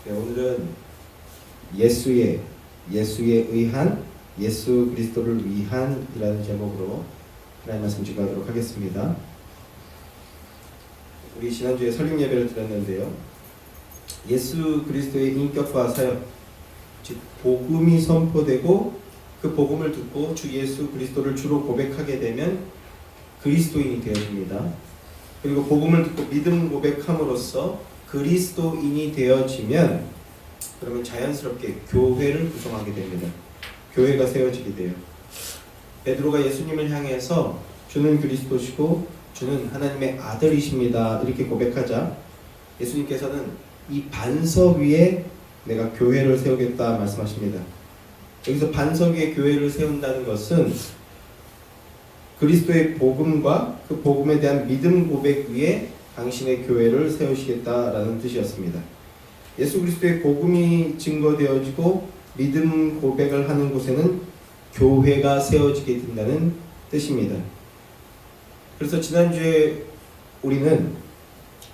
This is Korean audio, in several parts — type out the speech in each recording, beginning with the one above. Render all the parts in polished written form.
네, 오늘은 예수에 의한, 예수 그리스도를 위한이라는 제목으로 하나님 말씀 증거하도록 하겠습니다. 우리 지난주에 설립 예배를 드렸는데요, 예수 그리스도의 인격과 사역, 즉 복음이 선포되고 그 복음을 듣고 주 예수 그리스도를 주로 고백하게 되면 그리스도인이 되어집니다. 그리고 복음을 듣고 믿음 고백함으로써 그리스도인이 되어지면 그러면 자연스럽게 교회를 구성하게 됩니다. 교회가 세워지게 돼요. 베드로가 예수님을 향해서 주는 그리스도시고 주는 하나님의 아들이십니다 이렇게 고백하자 예수님께서는 이 반석 위에 내가 교회를 세우겠다 말씀하십니다. 여기서 반석 위에 교회를 세운다는 것은 그리스도의 복음과 그 복음에 대한 믿음 고백 위에 당신의 교회를 세우시겠다라는 뜻이었습니다. 예수 그리스도의 복음이 증거되어지고 믿음 고백을 하는 곳에는 교회가 세워지게 된다는 뜻입니다. 그래서 지난주에 우리는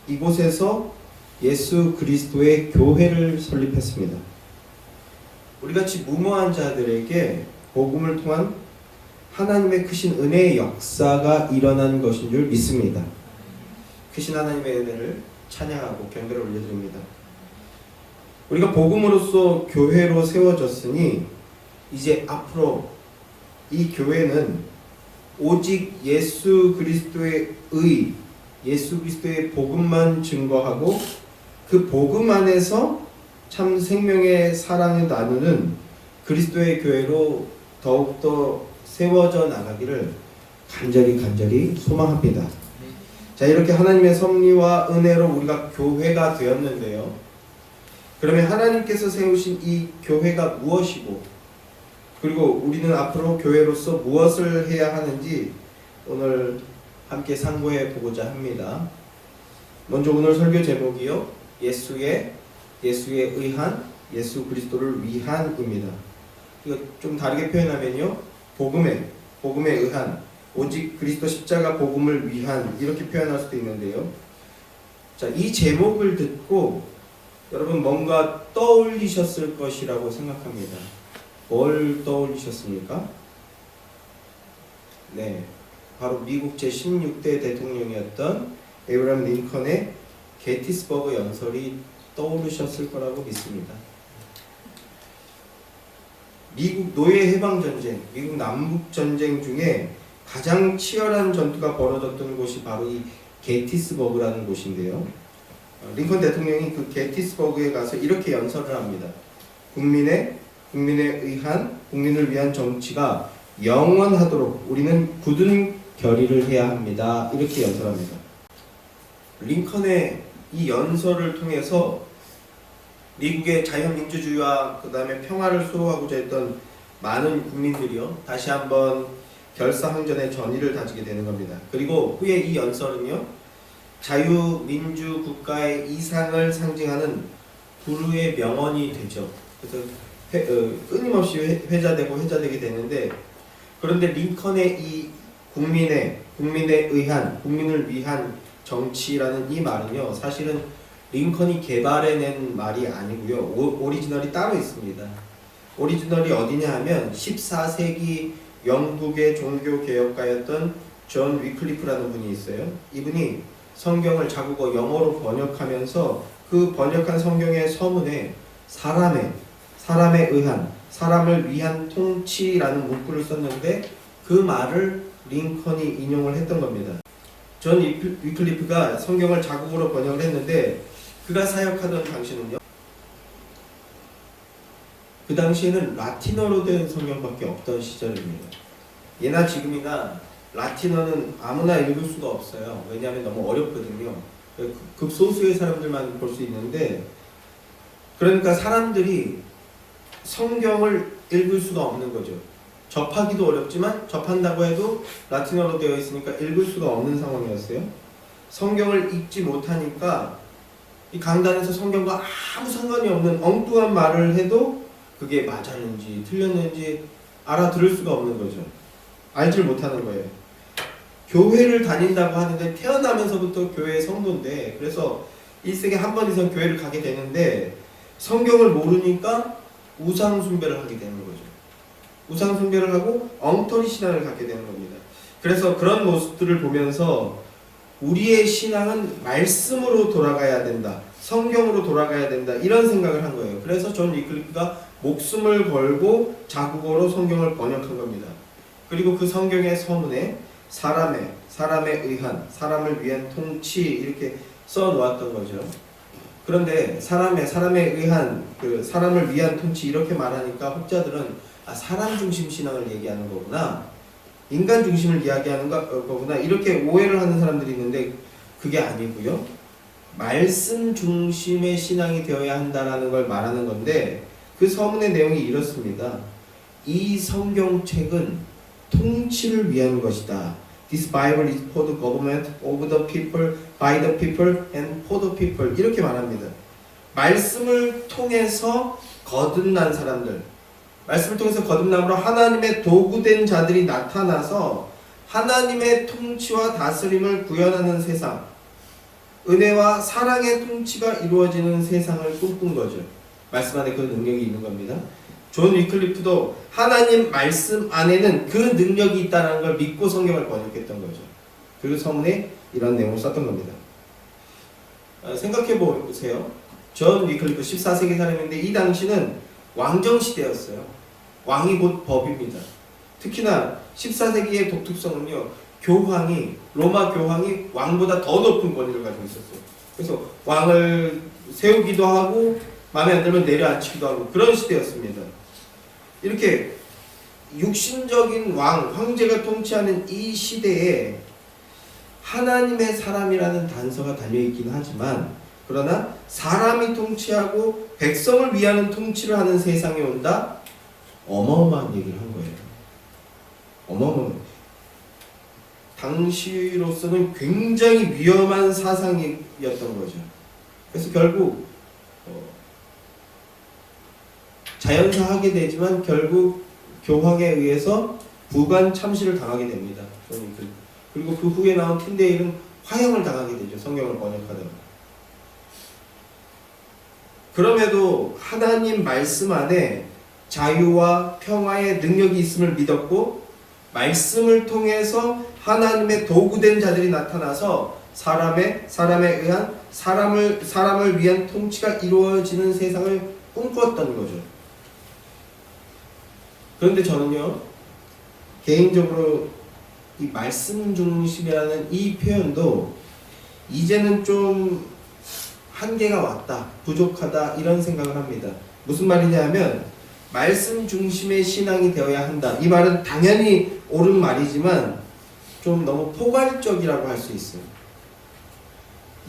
이곳에서 예수 그리스도의 교회를 설립했습니다. 우리같이 무모한 자들에게 복음을 통한 하나님의 크신 은혜의 역사가 일어난 것인 줄 믿습니다. 크신 하나님의 은혜를 찬양하고 경배를 올려드립니다. 우리가 복음으로써 교회로 세워졌으니 이제 앞으로 이 교회는 오직 예수 그리스도의 의, 예수 그리스도의 복음만 증거하고 그 복음 안에서 참 생명의 사랑을 나누는 그리스도의 교회로 더욱더 세워져 나가기를 간절히 소망합니다. 자, 이렇게 하나님의 섭리와 은혜로 우리가 교회가 되었는데요. 그러면 하나님께서 세우신 이 교회가 무엇이고, 그리고 우리는 앞으로 교회로서 무엇을 해야 하는지 오늘 함께 상고해 보고자 합니다. 먼저 오늘 설교 제목이요, 예수에 의한, 예수 그리스도를 위한입니다. 이거 좀 다르게 표현하면요, 복음에 의한, 오직 그리스도 십자가 복음을 위한, 이렇게 표현할 수도 있는데요. 자, 이 제목을 듣고 여러분 뭔가 떠올리셨을 것이라고 생각합니다. 뭘 떠올리셨습니까? 네, 바로 미국 제16대 대통령이었던 에이브라함 링컨의 게티스버그 연설이 떠오르셨을 거라고 믿습니다. 미국 노예 해방 전쟁, 미국 남북 전쟁 중에 가장 치열한 전투가 벌어졌던 곳이 바로 이 게티스버그라는 곳인데요. 링컨 대통령이 그 게티스버그에 가서 이렇게 연설을 합니다. 국민에 의한, 국민을 위한 정치가 영원하도록 우리는 굳은 결의를 해야 합니다. 이렇게 연설합니다. 링컨의 이 연설을 통해서 미국의 자유민주주의와 그 다음에 평화를 수호하고자 했던 많은 국민들이요, 다시 한번 결사항전의 전의를 다지게 되는 겁니다. 그리고 후에 이 연설은요, 자유민주 국가의 이상을 상징하는 불후의 명언이 되죠. 그래서 끊임없이 회자되게 되는데, 그런데 링컨의 이 국민에 의한, 국민을 위한 정치라는 이 말은요, 사실은 링컨이 개발해낸 말이 아니고요, 오리지널이 따로 있습니다. 오리지널이 어디냐 하면 14세기 영국의 종교개혁가였던 존 위클리프라는 분이 있어요. 이분이 성경을 자국어 영어로 번역하면서 그 번역한 성경의 서문에 사람에 의한, 사람을 위한 통치라는 문구를 썼는데 그 말을 링컨이 인용을 했던 겁니다. 존 위클리프가 성경을 자국어로 번역을 했는데 그가 사역하던 당시는요, 그 당시에는 라틴어로 된 성경밖에 없던 시절입니다. 예나 지금이나 라틴어는 아무나 읽을 수가 없어요. 왜냐하면 너무 어렵거든요. 극소수의 사람들만 볼 수 있는데, 그러니까 사람들이 성경을 읽을 수가 없는 거죠. 접하기도 어렵지만 접한다고 해도 라틴어로 되어 있으니까 읽을 수가 없는 상황이었어요. 성경을 읽지 못하니까 이 강단에서 성경과 아무 상관이 없는 엉뚱한 말을 해도 그게 맞았는지 틀렸는지 알아들을 수가 없는 거죠. 알질 못하는 거예요. 교회를 다닌다고 하는데 태어나면서부터 교회의 성도인데, 그래서 1생에 한 번 이상 교회를 가게 되는데 성경을 모르니까 우상 숭배를 하게 되는 거죠. 우상 숭배를 하고 엉터리 신앙을 갖게 되는 겁니다. 그래서 그런 모습들을 보면서 우리의 신앙은 말씀으로 돌아가야 된다. 성경으로 돌아가야 된다. 이런 생각을 한 거예요. 그래서 존 위클리프가 목숨을 걸고 자국어로 성경을 번역한 겁니다. 그리고 그 성경의 서문에 사람에 의한, 사람을 위한 통치 이렇게 써 놓았던 거죠. 그런데 사람에 의한, 사람을 위한 통치 이렇게 말하니까 혹자들은 사람 중심 신앙을 얘기하는 거구나, 인간 중심을 이야기하는 거구나 이렇게 오해를 하는 사람들이 있는데 그게 아니고요. 말씀 중심의 신앙이 되어야 한다라는 걸 말하는 건데 그 서문의 내용이 이렇습니다. 이 성경책은 통치를 위한 것이다. This Bible is for the government of the people, by the people, and for the people. 이렇게 말합니다. 말씀을 통해서 거듭난 사람들, 말씀을 통해서 거듭남으로 하나님의 도구된 자들이 나타나서 하나님의 통치와 다스림을 구현하는 세상, 은혜와 사랑의 통치가 이루어지는 세상을 꿈꾼 거죠. 말씀 안에 그 능력이 있는 겁니다. 존 위클리프도 하나님 말씀 안에는 그 능력이 있다는 걸 믿고 성경을 번역했던 거죠. 그리고 서문에 이런 내용을 썼던 겁니다. 생각해 보세요. 존 위클리프 14세기 사람인데 이 당시는 왕정시대였어요. 왕이 곧 법입니다. 특히나 14세기의 독특성은요, 로마 교황이 왕보다 더 높은 권위를 가지고 있었어요. 그래서 왕을 세우기도 하고 마음에 안 들면 내려앉히기도 하고 그런 시대였습니다. 이렇게 육신적인 황제가 통치하는 이 시대에 하나님의 사람이라는 단서가 달려있긴 하지만, 그러나 사람이 통치하고 백성을 위하는 통치를 하는 세상이 온다? 어마어마한 얘기를 한 거예요. 어마어마한. 당시로서는 굉장히 위험한 사상이었던 거죠. 그래서 결국 자연사하게 되지만 결국 교황에 의해서 부관 참시를 당하게 됩니다. 그리고 그 후에 나온 틴데일은 화형을 당하게 되죠. 성경을 번역하다가. 그럼에도 하나님 말씀 안에 자유와 평화의 능력이 있음을 믿었고, 말씀을 통해서 하나님의 도구된 자들이 나타나서 사람에 의한 사람을 위한 통치가 이루어지는 세상을 꿈꾸었던 거죠. 그런데 저는요, 개인적으로 이 말씀 중심이라는 이 표현도 이제는 좀 한계가 왔다, 부족하다 이런 생각을 합니다. 무슨 말이냐면 말씀 중심의 신앙이 되어야 한다. 이 말은 당연히 옳은 말이지만 좀 너무 포괄적이라고 할 수 있어요.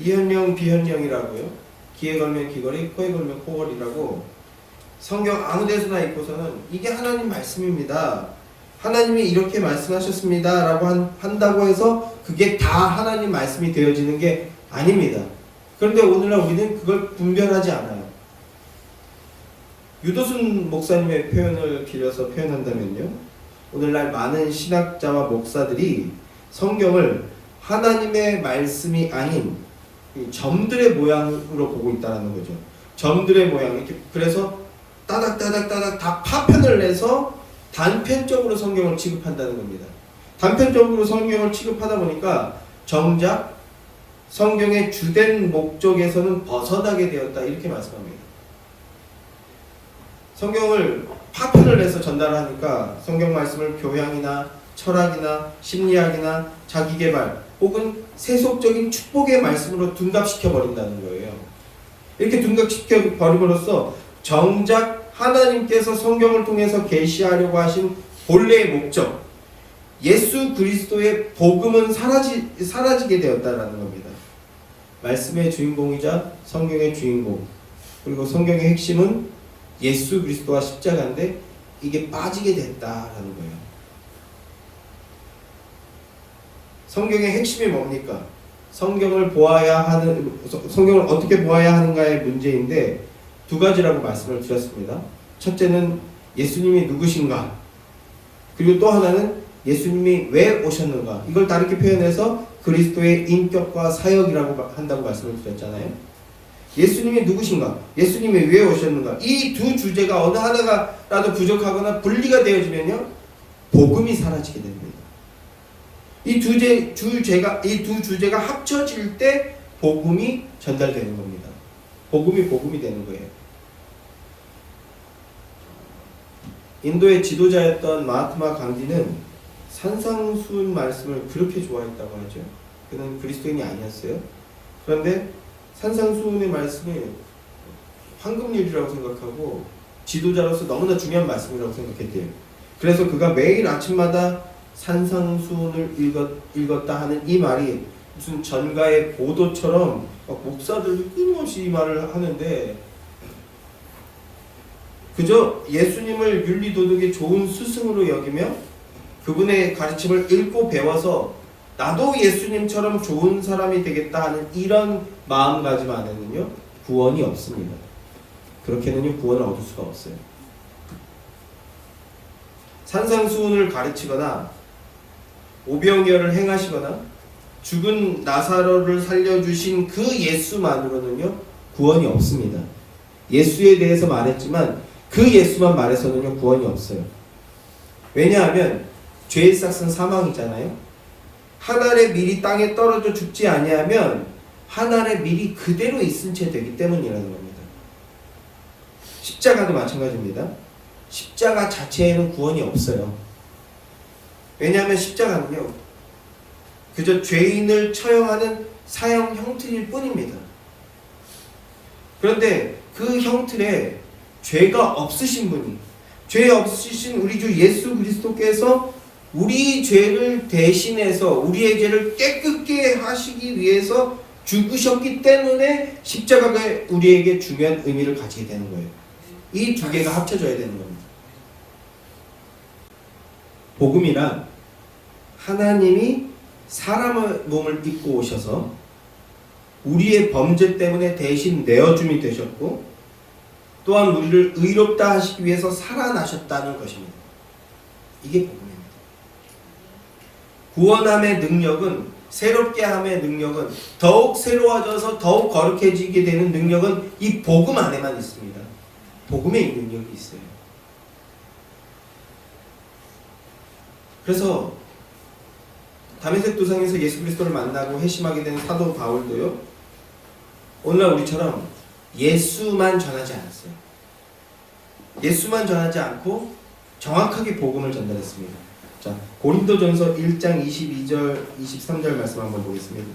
이현령 비현령이라고요. 귀에 걸면 귀걸이, 코에 걸면 코걸이라고 성경 아무 데서나 읽고서는 이게 하나님 말씀입니다, 하나님이 이렇게 말씀하셨습니다 라고 한다고 해서 그게 다 하나님 말씀이 되어지는 게 아닙니다. 그런데 오늘날 우리는 그걸 분별하지 않아요. 유도순 목사님의 표현을 빌려서 표현한다면요, 오늘날 많은 신학자와 목사들이 성경을 하나님의 말씀이 아닌 점들의 모양으로 보고 있다는 거죠. 점들의 모양. 이렇게 그래서 따닥따닥 다 파편을 내서 단편적으로 성경을 취급한다는 겁니다. 단편적으로 성경을 취급하다 보니까 정작 성경의 주된 목적에서는 벗어나게 되었다, 이렇게 말씀합니다. 성경을 파편을 내서 전달하니까 성경 말씀을 교양이나 철학이나 심리학이나 자기개발 혹은 세속적인 축복의 말씀으로 둔갑시켜 버린다는 거예요. 이렇게 둔갑시켜 버림으로써 정작 하나님께서 성경을 통해서 계시하려고 하신 본래의 목적, 예수 그리스도의 복음은 사라지게 되었다라는 겁니다. 말씀의 주인공이자 성경의 주인공, 그리고 성경의 핵심은 예수 그리스도와 십자가인데 이게 빠지게 됐다라는 거예요. 성경의 핵심이 뭡니까? 성경을 어떻게 보아야 하는가의 문제인데 두 가지라고 말씀을 드렸습니다. 첫째는 예수님이 누구신가, 그리고 또 하나는 예수님이 왜 오셨는가. 이걸 다르게 표현해서 그리스도의 인격과 사역이라고 한다고 말씀을 드렸잖아요. 예수님이 누구신가? 예수님이 왜 오셨는가? 이 두 주제가 어느 하나가라도 부족하거나 분리가 되어지면요, 복음이 사라지게 됩니다. 이 두 주제가 합쳐질 때 복음이 전달되는 겁니다. 복음이 되는 거예요. 인도의 지도자였던 마하트마 간디는 산상수훈 말씀을 그렇게 좋아했다고 하죠. 그는 그리스도인이 아니었어요. 그런데 산상수훈의 말씀이 황금률이라고 생각하고 지도자로서 너무나 중요한 말씀이라고 생각했대요. 그래서 그가 매일 아침마다 산상수훈을 읽었다 하는 이 말이 무슨 전가의 보도처럼 목사들도 끊임없이 이 말을 하는데, 그저 예수님을 윤리도덕의 좋은 스승으로 여기며 그분의 가르침을 읽고 배워서 나도 예수님처럼 좋은 사람이 되겠다 하는 이런 마음가짐 안에는요, 구원이 없습니다. 그렇게는요, 구원을 얻을 수가 없어요. 산상수훈을 가르치거나 오병이어를 행하시거나 죽은 나사로를 살려주신 그 예수만으로는요, 구원이 없습니다. 예수에 대해서 말했지만 그 예수만 말해서는요, 구원이 없어요. 왜냐하면 죄의 싹은 사망이잖아요. 한 알의 밀이 땅에 떨어져 죽지 아니하면 한 알의 밀이 그대로 있은 채 되기 때문이라는 겁니다. 십자가도 마찬가지입니다. 십자가 자체에는 구원이 없어요. 왜냐하면 십자가는요, 그저 죄인을 처형하는 사형 형틀일 뿐입니다. 그런데 그 형틀에 죄가 없으신 분이, 죄 없으신 우리 주 예수 그리스도께서 우리 죄를 대신해서 우리의 죄를 깨끗게 하시기 위해서 죽으셨기 때문에 십자가가 우리에게 중요한 의미를 가지게 되는 거예요. 이 두 개가 합쳐져야 되는 겁니다. 복음이란 하나님이 사람의 몸을 입고 오셔서 우리의 범죄 때문에 대신 내어줌이 되셨고, 또한 우리를 의롭다 하시기 위해서 살아나셨다는 것입니다. 이게 복음입니다. 구원함의 능력은, 새롭게 함의 능력은, 더욱 새로워져서 더욱 거룩해지게 되는 능력은 이 복음 안에만 있습니다. 복음에 이 능력이 있어요. 그래서 다메섹 도상에서 예수 그리스도를 만나고 회심하게 된 사도 바울도요, 오늘날 우리처럼 예수만 전하지 않았어요. 예수만 전하지 않고 정확하게 복음을 전달했습니다. 자, 고린도전서 1장 22절 23절 말씀 한번 보겠습니다.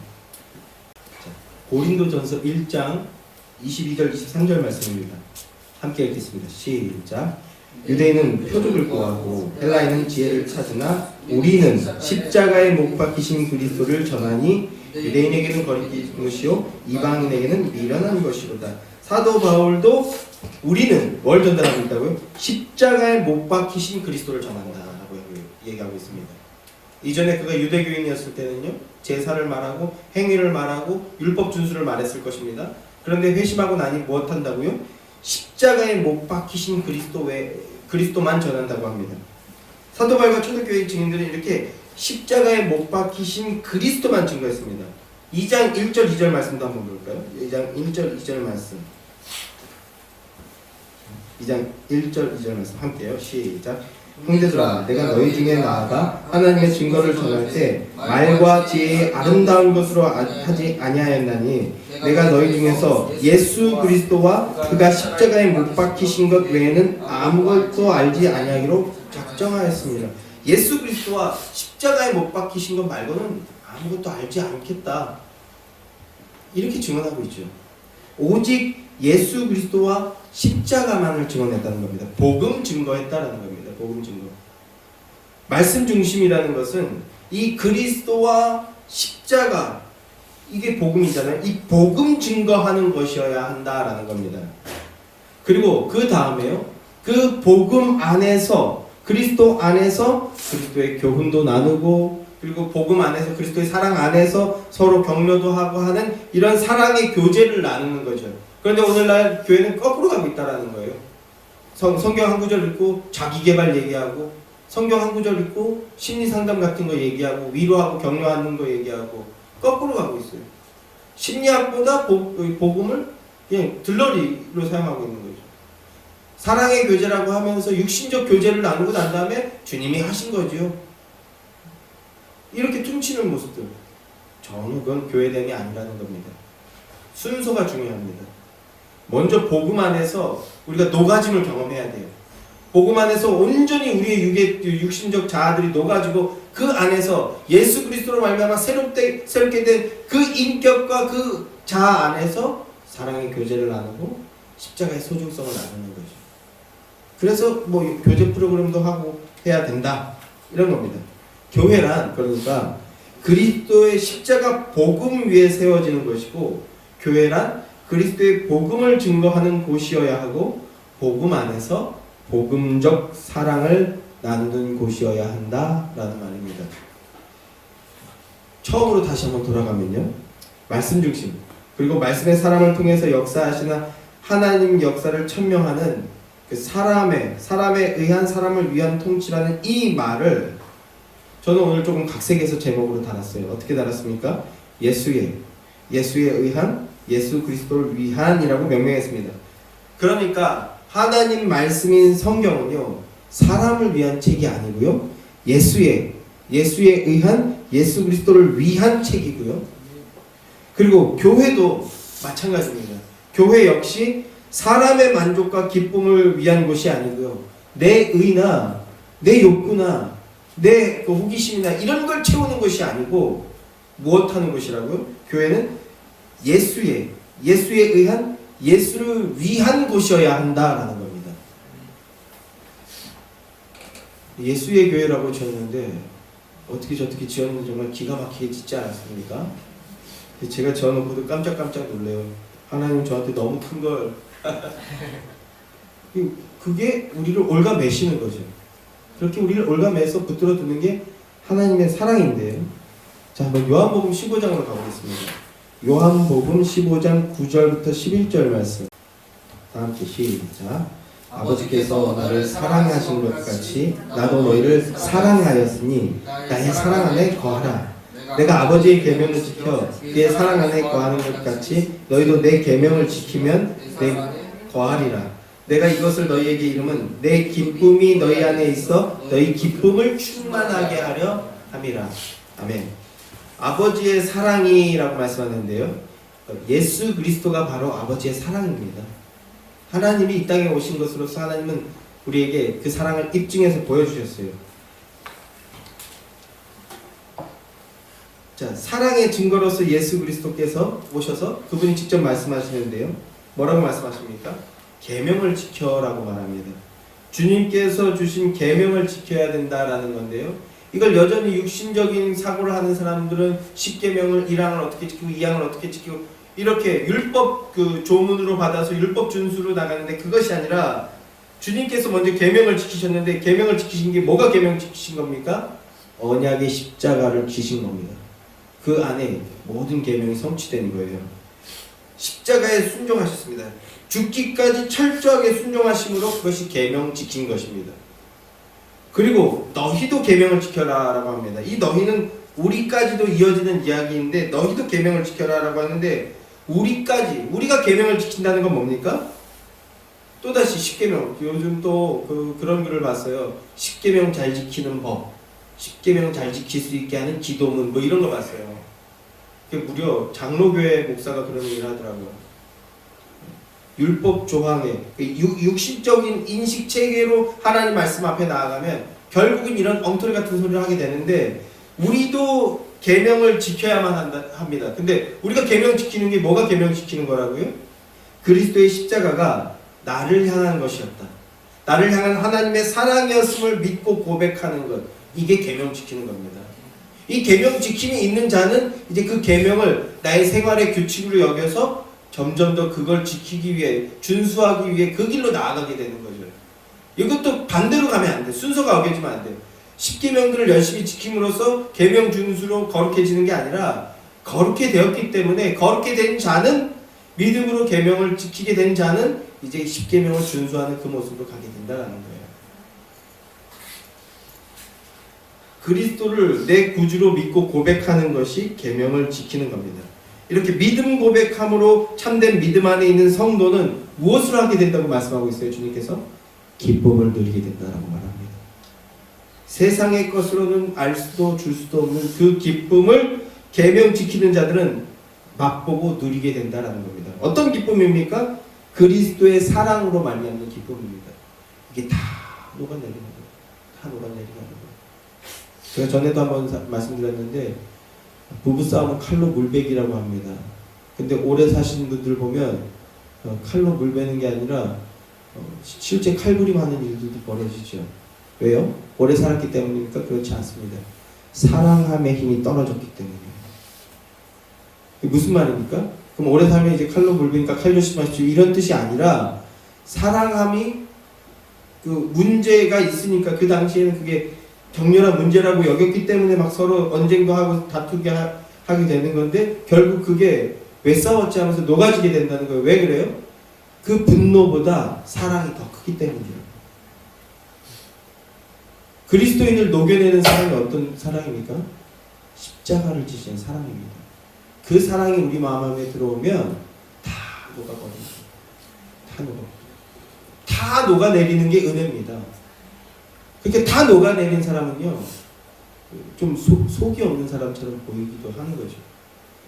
자, 고린도전서 1장 22절 23절 말씀입니다. 함께 읽겠습니다. 시작. 유대인은 표적을 구하고 헬라인은 지혜를 찾으나 우리는 십자가에 못 박히신 그리스도를 전하니 유대인에게는 거리끼는 것이요 이방인에게는 미련한 것이로다. 사도 바울도 우리는 뭘 전달하고 있다고요? 십자가에 못 박히신 그리스도를 전한다라고 얘기하고 있습니다. 이전에 그가 유대교인이었을 때는요, 제사를 말하고 행위를 말하고 율법 준수를 말했을 것입니다. 그런데 회심하고 나니 무엇 한다고요? 십자가에 못 박히신 그리스도만 전한다고 합니다. 사도 바울과 초대교회 증인들은 이렇게 십자가에 못 박히신 그리스도만 증거했습니다. 2장 1절 2절 말씀도 한번 볼까요? 2장 1절 2절 말씀. 2장 1절 2절 말씀 함께요. 시작. 형제들아, 내가 너희 중에 나아가 하나님의 증거를 전할 때 말과 지혜의 아름다운 것으로 하지 아니하였나니 내가 너희 중에서 예수 그리스도와 그가 십자가에 못 박히신 것 외에는 아무것도 알지 아니하기로 작정하였습니다. 예수 그리스도와 십자가에 못 박히신 것 말고는 아무것도 알지 않겠다, 이렇게 증언하고 있죠. 오직 예수 그리스도와 십자가만을 증언했다는 겁니다. 복음 증거했다라는 겁니다. 복음 증거. 말씀 중심이라는 것은 이 그리스도와 십자가, 이게 복음이잖아요. 이 복음 증거하는 것이어야 한다라는 겁니다. 그리고 그 다음에요, 그 복음 안에서, 그리스도 안에서 그리스도의 교훈도 나누고, 그리고 복음 안에서 그리스도의 사랑 안에서 서로 격려도 하고 하는 이런 사랑의 교제를 나누는 거죠. 그런데 오늘날 교회는 거꾸로 가고 있다라는 거예요. 성경 한 구절 읽고 자기 개발 얘기하고, 성경 한 구절 읽고 심리 상담 같은 거 얘기하고, 위로하고 격려하는 거 얘기하고, 거꾸로 가고 있어요. 심리학보다 복음을 그냥 들러리로 사용하고 있는 거죠. 사랑의 교제라고 하면서 육신적 교제를 나누고 난 다음에 주님이 하신 거죠. 이렇게 퉁치는 모습들, 전혀 그건 교회됨이 아니라는 겁니다. 순서가 중요합니다. 먼저 복음 안에서 우리가 녹아짐을 경험해야 돼요. 복음 안에서 온전히 우리의 육신적 자아들이 녹아지고 그 안에서 예수 그리스도로 말미암아 새롭게 된 그 인격과 그 자아 안에서 사랑의 교제를 나누고 십자가의 소중성을 나누는 거죠. 그래서 뭐 교제 프로그램도 하고 해야 된다 이런 겁니다. 교회란 그러니까 그리스도의 십자가 복음 위에 세워지는 것이고, 교회란 그리스도의 복음을 증거하는 곳이어야 하고, 복음 안에서 복음적 사랑을 나누는 곳이어야 한다라는 말입니다. 처음으로 다시 한번 돌아가면요, 말씀 중심, 그리고 말씀의 사람을 통해서 역사하시는 하나님 역사를 천명하는 그 사람에 의한 사람을 위한 통치라는 이 말을 저는 오늘 조금 각색해서 제목으로 달았어요. 어떻게 달았습니까? 예수에 의한, 예수 그리스도를 위한이라고 명명했습니다. 그러니까 하나님 말씀인 성경은요, 사람을 위한 책이 아니고요, 예수에 의한, 예수 그리스도를 위한 책이고요. 그리고 교회도 마찬가지입니다. 교회 역시 사람의 만족과 기쁨을 위한 것이 아니고요, 내 의나 내 욕구나 내 호기심이나 이런 걸 채우는 것이 아니고 무엇 하는 것이라고요? 교회는 예수에 의한, 예수를 위한 곳이어야 한다라는 겁니다. 예수의 교회라고 지었는데 어떻게 저렇게 지었는지 정말 기가 막히게 짓지 않았습니까? 제가 지어놓고도 깜짝깜짝 놀래요. 하나님 저한테 너무 큰 걸 그게 우리를 올가매시는 거죠. 그렇게 우리를 올가매서 붙들어 두는 게 하나님의 사랑인데요. 자, 한번 요한복음 15장으로 가보겠습니다. 요한복음 15장 9절부터 11절 말씀. 다 함께 시작. 아버지께서 나를 사랑하신 것 같이 나도 너희를 사랑하였으니 나의 사랑 안에 거하라. 내가 아버지의 계명을 지켜 그의 사랑 안에 거하는 것 같이 너희도 내 계명을 지키면 내 거하리라. 내가 이것을 너희에게 이름은 내 기쁨이 너희 안에 있어 너희 기쁨을 충만하게 하려 함이라. 아멘. 아버지의 사랑이라고 말씀하는데요, 예수 그리스도가 바로 아버지의 사랑입니다. 하나님이 이 땅에 오신 것으로서 하나님은 우리에게 그 사랑을 입증해서 보여주셨어요. 자, 사랑의 증거로서 예수 그리스도께서 오셔서 그분이 직접 말씀하시는데요, 뭐라고 말씀하십니까? 계명을 지켜라고 말합니다. 주님께서 주신 계명을 지켜야 된다라는 건데요, 이걸 여전히 육신적인 사고를 하는 사람들은 10계명을 1항을 어떻게 지키고 2항을 어떻게 지키고 이렇게 율법 그 조문으로 받아서 율법 준수로 나가는데, 그것이 아니라 주님께서 먼저 계명을 지키셨는데, 계명을 지키신 게 뭐가 계명 지키신 겁니까? 언약의 십자가를 지신 겁니다. 그 안에 모든 계명이 성취된 거예요. 십자가에 순종하셨습니다. 죽기까지 철저하게 순종하심으로 그것이 계명 지킨 것입니다. 그리고 너희도 계명을 지켜라 라고 합니다. 이 너희는 우리까지도 이어지는 이야기인데, 너희도 계명을 지켜라 라고 하는데, 우리가 계명을 지킨다는 건 뭡니까? 또다시 10계명, 요즘 또 그런 글을 봤어요. 10계명 잘 지키는 법, 10계명 잘 지킬 수 있게 하는 기도문, 뭐 이런 거 봤어요. 무려 장로교회 목사가 그런 얘기를 하더라고요. 율법 조항에 육신적인 인식 체계로 하나님 말씀 앞에 나아가면 결국은 이런 엉터리 같은 소리를 하게 되는데, 우리도 계명을 지켜야만 합니다. 근데 우리가 계명 지키는 게 뭐가 계명 지키는 거라고요? 그리스도의 십자가가 나를 향한 것이었다, 나를 향한 하나님의 사랑이었음을 믿고 고백하는 것, 이게 계명 지키는 겁니다. 이 계명 지킴이 있는 자는 이제 그 계명을 나의 생활의 규칙으로 여겨서 점점 더 그걸 지키기 위해, 준수하기 위해 그 길로 나아가게 되는 거죠. 이것도 반대로 가면 안 돼. 순서가 어겨지면 안 돼요. 10계명들을 열심히 지킴으로써 계명 준수로 거룩해지는 게 아니라, 거룩해 되었기 때문에 거룩해 된 자는, 믿음으로 계명을 지키게 된 자는 이제 10계명을 준수하는 그 모습으로 가게 된다는 거예요. 그리스도를 내 구주로 믿고 고백하는 것이 계명을 지키는 겁니다. 이렇게 믿음 고백함으로 참된 믿음 안에 있는 성도는 무엇을 하게 된다고 말씀하고 있어요? 주님께서 기쁨을 누리게 된다라고 말합니다. 세상의 것으로는 알 수도 줄 수도 없는 그 기쁨을 계명 지키는 자들은 맛보고 누리게 된다라는 겁니다. 어떤 기쁨입니까? 그리스도의 사랑으로 말미암는 기쁨입니다. 이게 다 녹아내리는 거예요. 다 녹아내리는 거예요. 제가 전에도 한번 말씀드렸는데 부부싸움은 칼로 물베기라고 합니다. 근데 오래 사시는 분들 보면 칼로 물베는 게 아니라 실제 칼부림하는 일들도 벌어지죠. 왜요? 오래 살았기 때문입니까? 그렇지 않습니다. 사랑함의 힘이 떨어졌기 때문이에요. 무슨 말입니까? 그럼 오래 살면 이제 칼로 물베니까 칼 조심하십시오 이런 뜻이 아니라 사랑함이 그 문제가 있으니까 그 당시에는 그게 격렬한 문제라고 여겼기 때문에 막 서로 언쟁도 하고 다투게 하게 되는 건데 결국 그게 왜 싸웠지 하면서 녹아지게 된다는 거예요. 왜 그래요? 그 분노보다 사랑이 더 크기 때문이에요. 그리스도인을 녹여내는 사랑이 어떤 사랑입니까? 십자가를 지신 사랑입니다. 그 사랑이 우리 마음 안에 들어오면 다 녹아버립니다. 다 녹아내리는 게 은혜입니다. 그렇게 다 녹아내린 사람은요, 좀 속이 없는 사람처럼 보이기도 하는 거죠.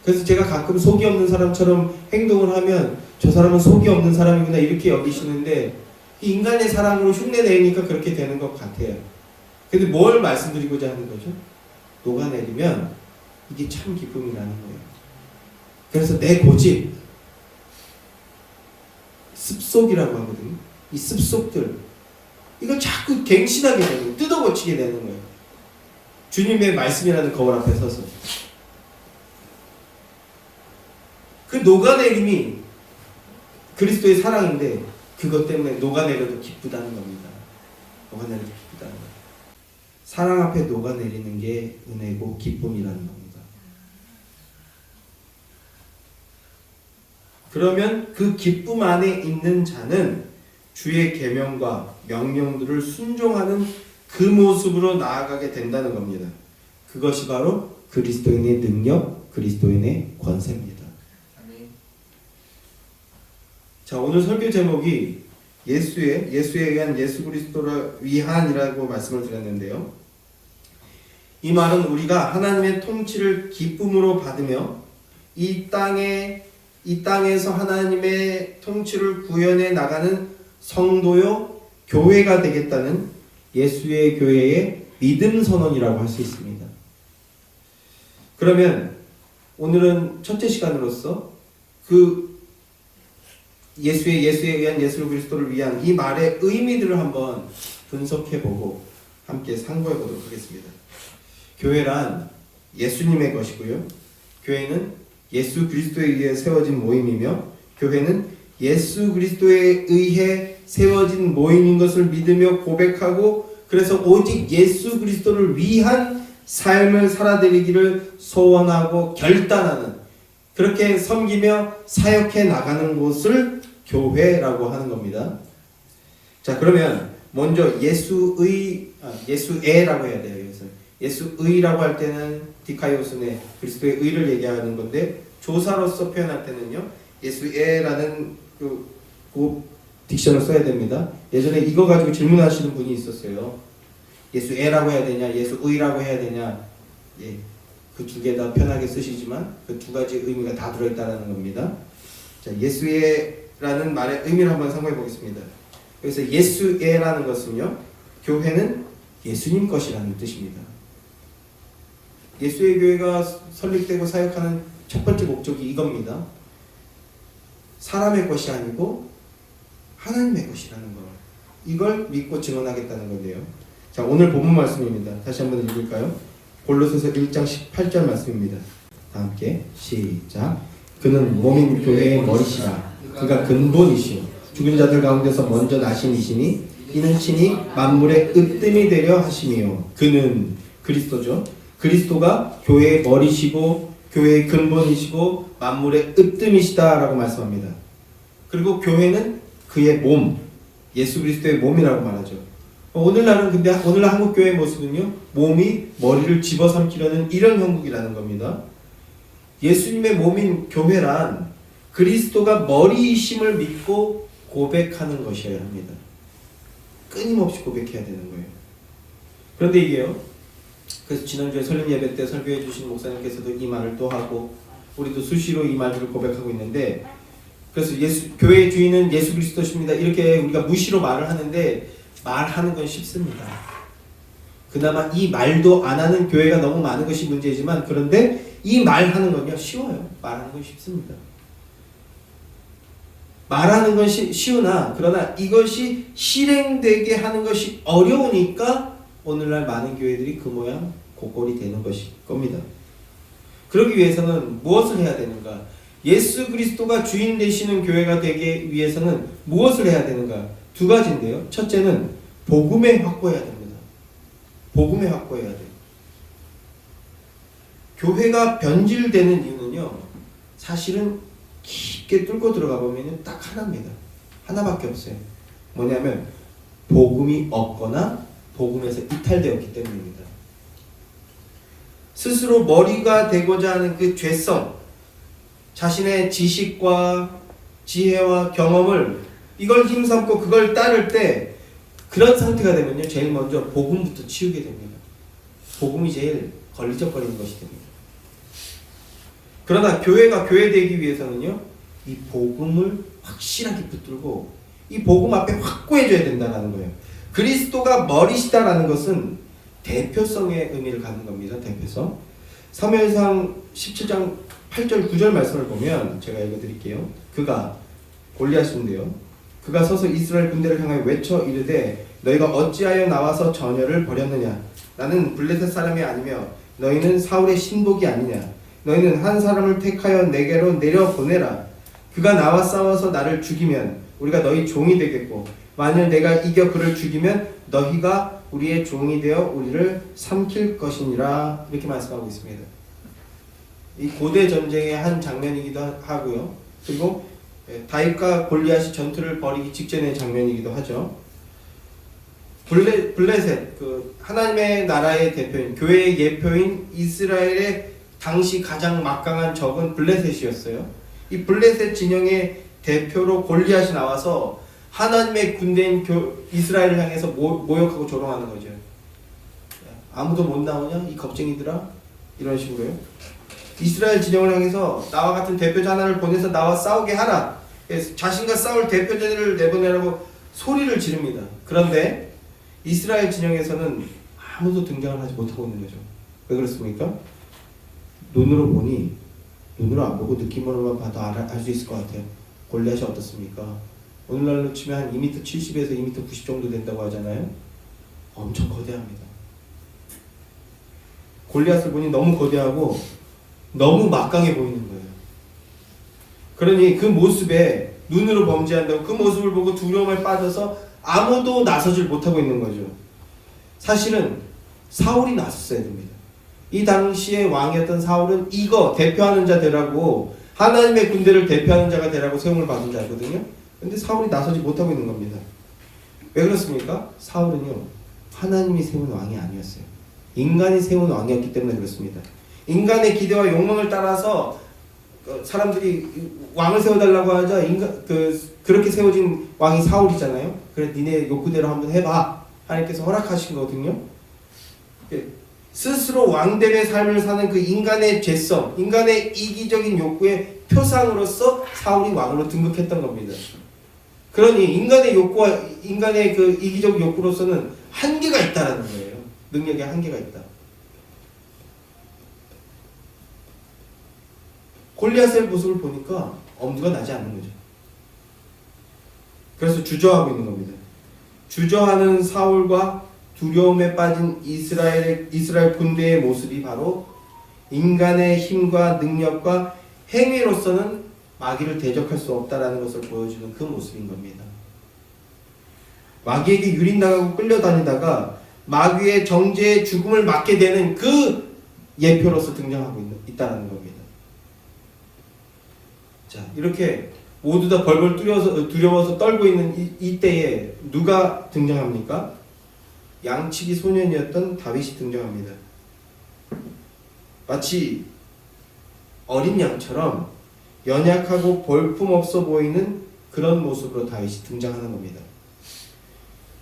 그래서 제가 가끔 속이 없는 사람처럼 행동을 하면 저 사람은 속이 없는 사람이구나 이렇게 여기시는데 인간의 사랑으로 흉내내니까 그렇게 되는 것 같아요. 근데 뭘 말씀드리고자 하는 거죠? 녹아내리면 이게 참 기쁨이라는 거예요. 그래서 내 고집, 습속이라고 하거든요. 이 습속들, 이걸 자꾸 갱신하게 되는 거예요. 뜯어고치게 되는 거예요. 주님의 말씀이라는 거울 앞에 서서. 그 녹아내림이 그리스도의 사랑인데 그것 때문에 녹아내려도 기쁘다는 겁니다. 녹아내려도 기쁘다는 거예요. 사랑 앞에 녹아내리는 게 은혜고 기쁨이라는 겁니다. 그러면 그 기쁨 안에 있는 자는 주의 계명과 명령들을 순종하는 그 모습으로 나아가게 된다는 겁니다. 그것이 바로 그리스도인의 능력, 그리스도인의 권세입니다. 자, 오늘 설교 제목이 예수에 의한 예수 그리스도를 위한이라고 말씀을 드렸는데요. 이 말은 우리가 하나님의 통치를 기쁨으로 받으며 이 땅에서 하나님의 통치를 구현해 나가는 성도요 교회가 되겠다는 예수의 교회의 믿음 선언이라고 할 수 있습니다. 그러면 오늘은 첫째 시간으로서 그 예수에 의한 예수 그리스도를 위한 이 말의 의미들을 한번 분석해보고 함께 상고해보도록 하겠습니다. 교회란 예수님의 것이고요. 교회는 예수 그리스도에 의해 세워진 모임이며 교회는 예수 그리스도에 의해 세워진 모임인 것을 믿으며 고백하고 그래서 오직 예수 그리스도를 위한 삶을 살아드리기를 소원하고 결단하는 그렇게 섬기며 사역해 나가는 곳을 교회라고 하는 겁니다. 자, 그러면 먼저 예수의라고 해야 돼요. 그래서 예수의라고 할 때는 디카이오스네 그리스도의 의를 얘기하는 건데 조사로서 표현할 때는요 예수의라는 그 딕션을 써야 됩니다. 예전에 이거 가지고 질문하시는 분이 있었어요. 예수의라고 해야 되냐, 예수의라고 해야 되냐. 예, 그 두 개 다 편하게 쓰시지만 그 두 가지 의미가 다 들어있다는 겁니다. 자, 예수의라는 말의 의미를 한번 상고해 보겠습니다. 그래서 예수의라는 것은요, 교회는 예수님 것이라는 뜻입니다. 예수의 교회가 설립되고 사역하는 첫 번째 목적이 이겁니다. 사람의 것이 아니고 하나님의 것이라는 걸. 이걸 믿고 증언하겠다는 건데요. 자, 오늘 본문 말씀입니다. 다시 한번 읽을까요? 골로새서 1장 18절 말씀입니다. 다 함께 시작. 그는 몸인 교회의 머리시라. 그가 근본이시오. 죽은 자들 가운데서 먼저 나신 이시니 이는 친히 만물의 으뜸이 되려 하심이요. 그는 그리스도죠. 그리스도가 교회의 머리시고 교회의 근본이시고 만물의 으뜸이시다라고 말씀합니다. 그리고 교회는 그의 몸, 예수 그리스도의 몸이라고 말하죠. 오늘날은 근데 오늘날 한국 교회의 모습은요, 몸이 머리를 집어삼키려는 이런 형국이라는 겁니다. 예수님의 몸인 교회란 그리스도가 머리이심을 믿고 고백하는 것이어야 합니다. 끊임없이 고백해야 되는 거예요. 그런데 이게요, 그래서 지난주에 설립 예배 때 설교해 주신 목사님께서도 이 말을 또 하고 우리도 수시로 이 말들을 고백하고 있는데, 그래서 교회의 주인은 예수 그리스도십니다 이렇게 우리가 무시로 말을 하는데, 말하는 건 쉽습니다. 그나마 이 말도 안 하는 교회가 너무 많은 것이 문제지만, 그런데 이 말하는 건요 쉬워요. 말하는 건 쉽습니다. 말하는 건 쉬우나, 그러나 이것이 실행되게 하는 것이 어려우니까 오늘날 많은 교회들이 그 모양 고꼴이 되는 것일 겁니다. 그러기 위해서는 무엇을 해야 되는가? 예수 그리스도가 주인 되시는 교회가 되기 위해서는 무엇을 해야 되는가? 두 가지인데요. 첫째는 복음에 확고해야 됩니다. 복음에 확고해야 돼요. 교회가 변질되는 이유는요, 사실은 깊게 뚫고 들어가 보면 딱 하나입니다. 하나밖에 없어요. 뭐냐면 복음이 없거나 복음에서 이탈되었기 때문입니다. 스스로 머리가 되고자 하는 그 죄성, 자신의 지식과 지혜와 경험을 이걸 힘삼고 그걸 따를 때, 그런 상태가 되면요 제일 먼저 복음부터 치우게 됩니다. 복음이 제일 걸리적거리는 것이 됩니다. 그러나 교회가 교회되기 위해서는요, 이 복음을 확실하게 붙들고 이 복음 앞에 확고해져야 된다는 거예요. 그리스도가 머리시다라는 것은 대표성의 의미를 갖는 겁니다. 대표성. 사무엘상 17장 8절 9절 말씀을 보면 제가 읽어드릴게요. 그가 골리앗인데요, 그가 서서 이스라엘 군대를 향하여 외쳐 이르되 너희가 어찌하여 나와서 전열을 벌였느냐? 나는 블레셋 사람이 아니며 너희는 사울의 신복이 아니냐? 너희는 한 사람을 택하여 내게로 내려보내라. 그가 나와 싸워서 나를 죽이면 우리가 너희 종이 되겠고, 만일 내가 이겨 그를 죽이면 너희가 우리의 종이 되어 우리를 삼킬 것이니라. 이렇게 말씀하고 있습니다. 이 고대 전쟁의 한 장면이기도 하고요. 그리고 다윗과 골리앗이 전투를 벌이기 직전의 장면이기도 하죠. 블레셋, 그 하나님의 나라의 대표인, 교회의 예표인 이스라엘의 당시 가장 막강한 적은 블레셋이었어요. 이 블레셋 진영의 대표로 골리앗이 나와서 하나님의 군대인 이스라엘을 향해서 모욕하고 조롱하는 거죠. 아무도 못 나오냐? 이 겁쟁이들아? 이런 식으로요. 이스라엘 진영을 향해서 나와 같은 대표자 하나를 보내서 나와 싸우게 하라. 자신과 싸울 대표자들을 내보내라고 소리를 지릅니다. 그런데 이스라엘 진영에서는 아무도 등장을 하지 못하고 있는 거죠. 왜 그렇습니까? 눈으로 보니, 눈으로 안 보고 느낌으로만 봐도 알 수 있을 것 같아요. 골리앗이 어떻습니까? 오늘날로 치면 한 2m 70에서 2m 90 정도 된다고 하잖아요. 엄청 거대합니다. 골리앗을 보니 너무 거대하고 너무 막강해 보이는 거예요. 그러니 그 모습에 눈으로 범죄한다고 그 모습을 보고 두려움에 빠져서 아무도 나서질 못하고 있는 거죠. 사실은 사울이 나섰어야 됩니다. 이 당시의 왕이었던 사울은 이거 대표하는 자 되라고, 하나님의 군대를 대표하는 자가 되라고 세움을 받은 자거든요. 근데 사울이 나서지 못하고 있는 겁니다. 왜 그렇습니까? 사울은요, 하나님이 세운 왕이 아니었어요. 인간이 세운 왕이었기 때문에 그렇습니다. 인간의 기대와 욕망을 따라서 사람들이 왕을 세워달라고 하자 그렇게 세워진 왕이 사울이잖아요. 그래 니네 욕구대로 한번 해봐. 하나님께서 허락하신 거거든요. 스스로 왕됨의 삶을 사는 그 인간의 죄성, 인간의 이기적인 욕구의 표상으로서 사울이 왕으로 등극했던 겁니다. 그러니 인간의 욕구와 인간의 그 이기적 욕구로서는 한계가 있다라는 거예요. 능력에 한계가 있다. 골리앗의 모습을 보니까 엄두가 나지 않는 거죠. 그래서 주저하고 있는 겁니다. 주저하는 사울과 두려움에 빠진 이스라엘 군대의 모습이 바로 인간의 힘과 능력과 행위로서는 마귀를 대적할 수 없다라는 것을 보여주는 그 모습인 겁니다. 마귀에게 유린당하고 끌려다니다가 마귀의 정죄의 죽음을 맞게 되는 그 예표로서 등장하고 있다는 겁니다. 자, 이렇게 모두 다 벌벌 두려워서 떨고 있는 이때에 누가 등장합니까? 양치기 소년이었던 다윗이 등장합니다. 마치 어린 양처럼 연약하고 볼품없어 보이는 그런 모습으로 다윗이 등장하는 겁니다.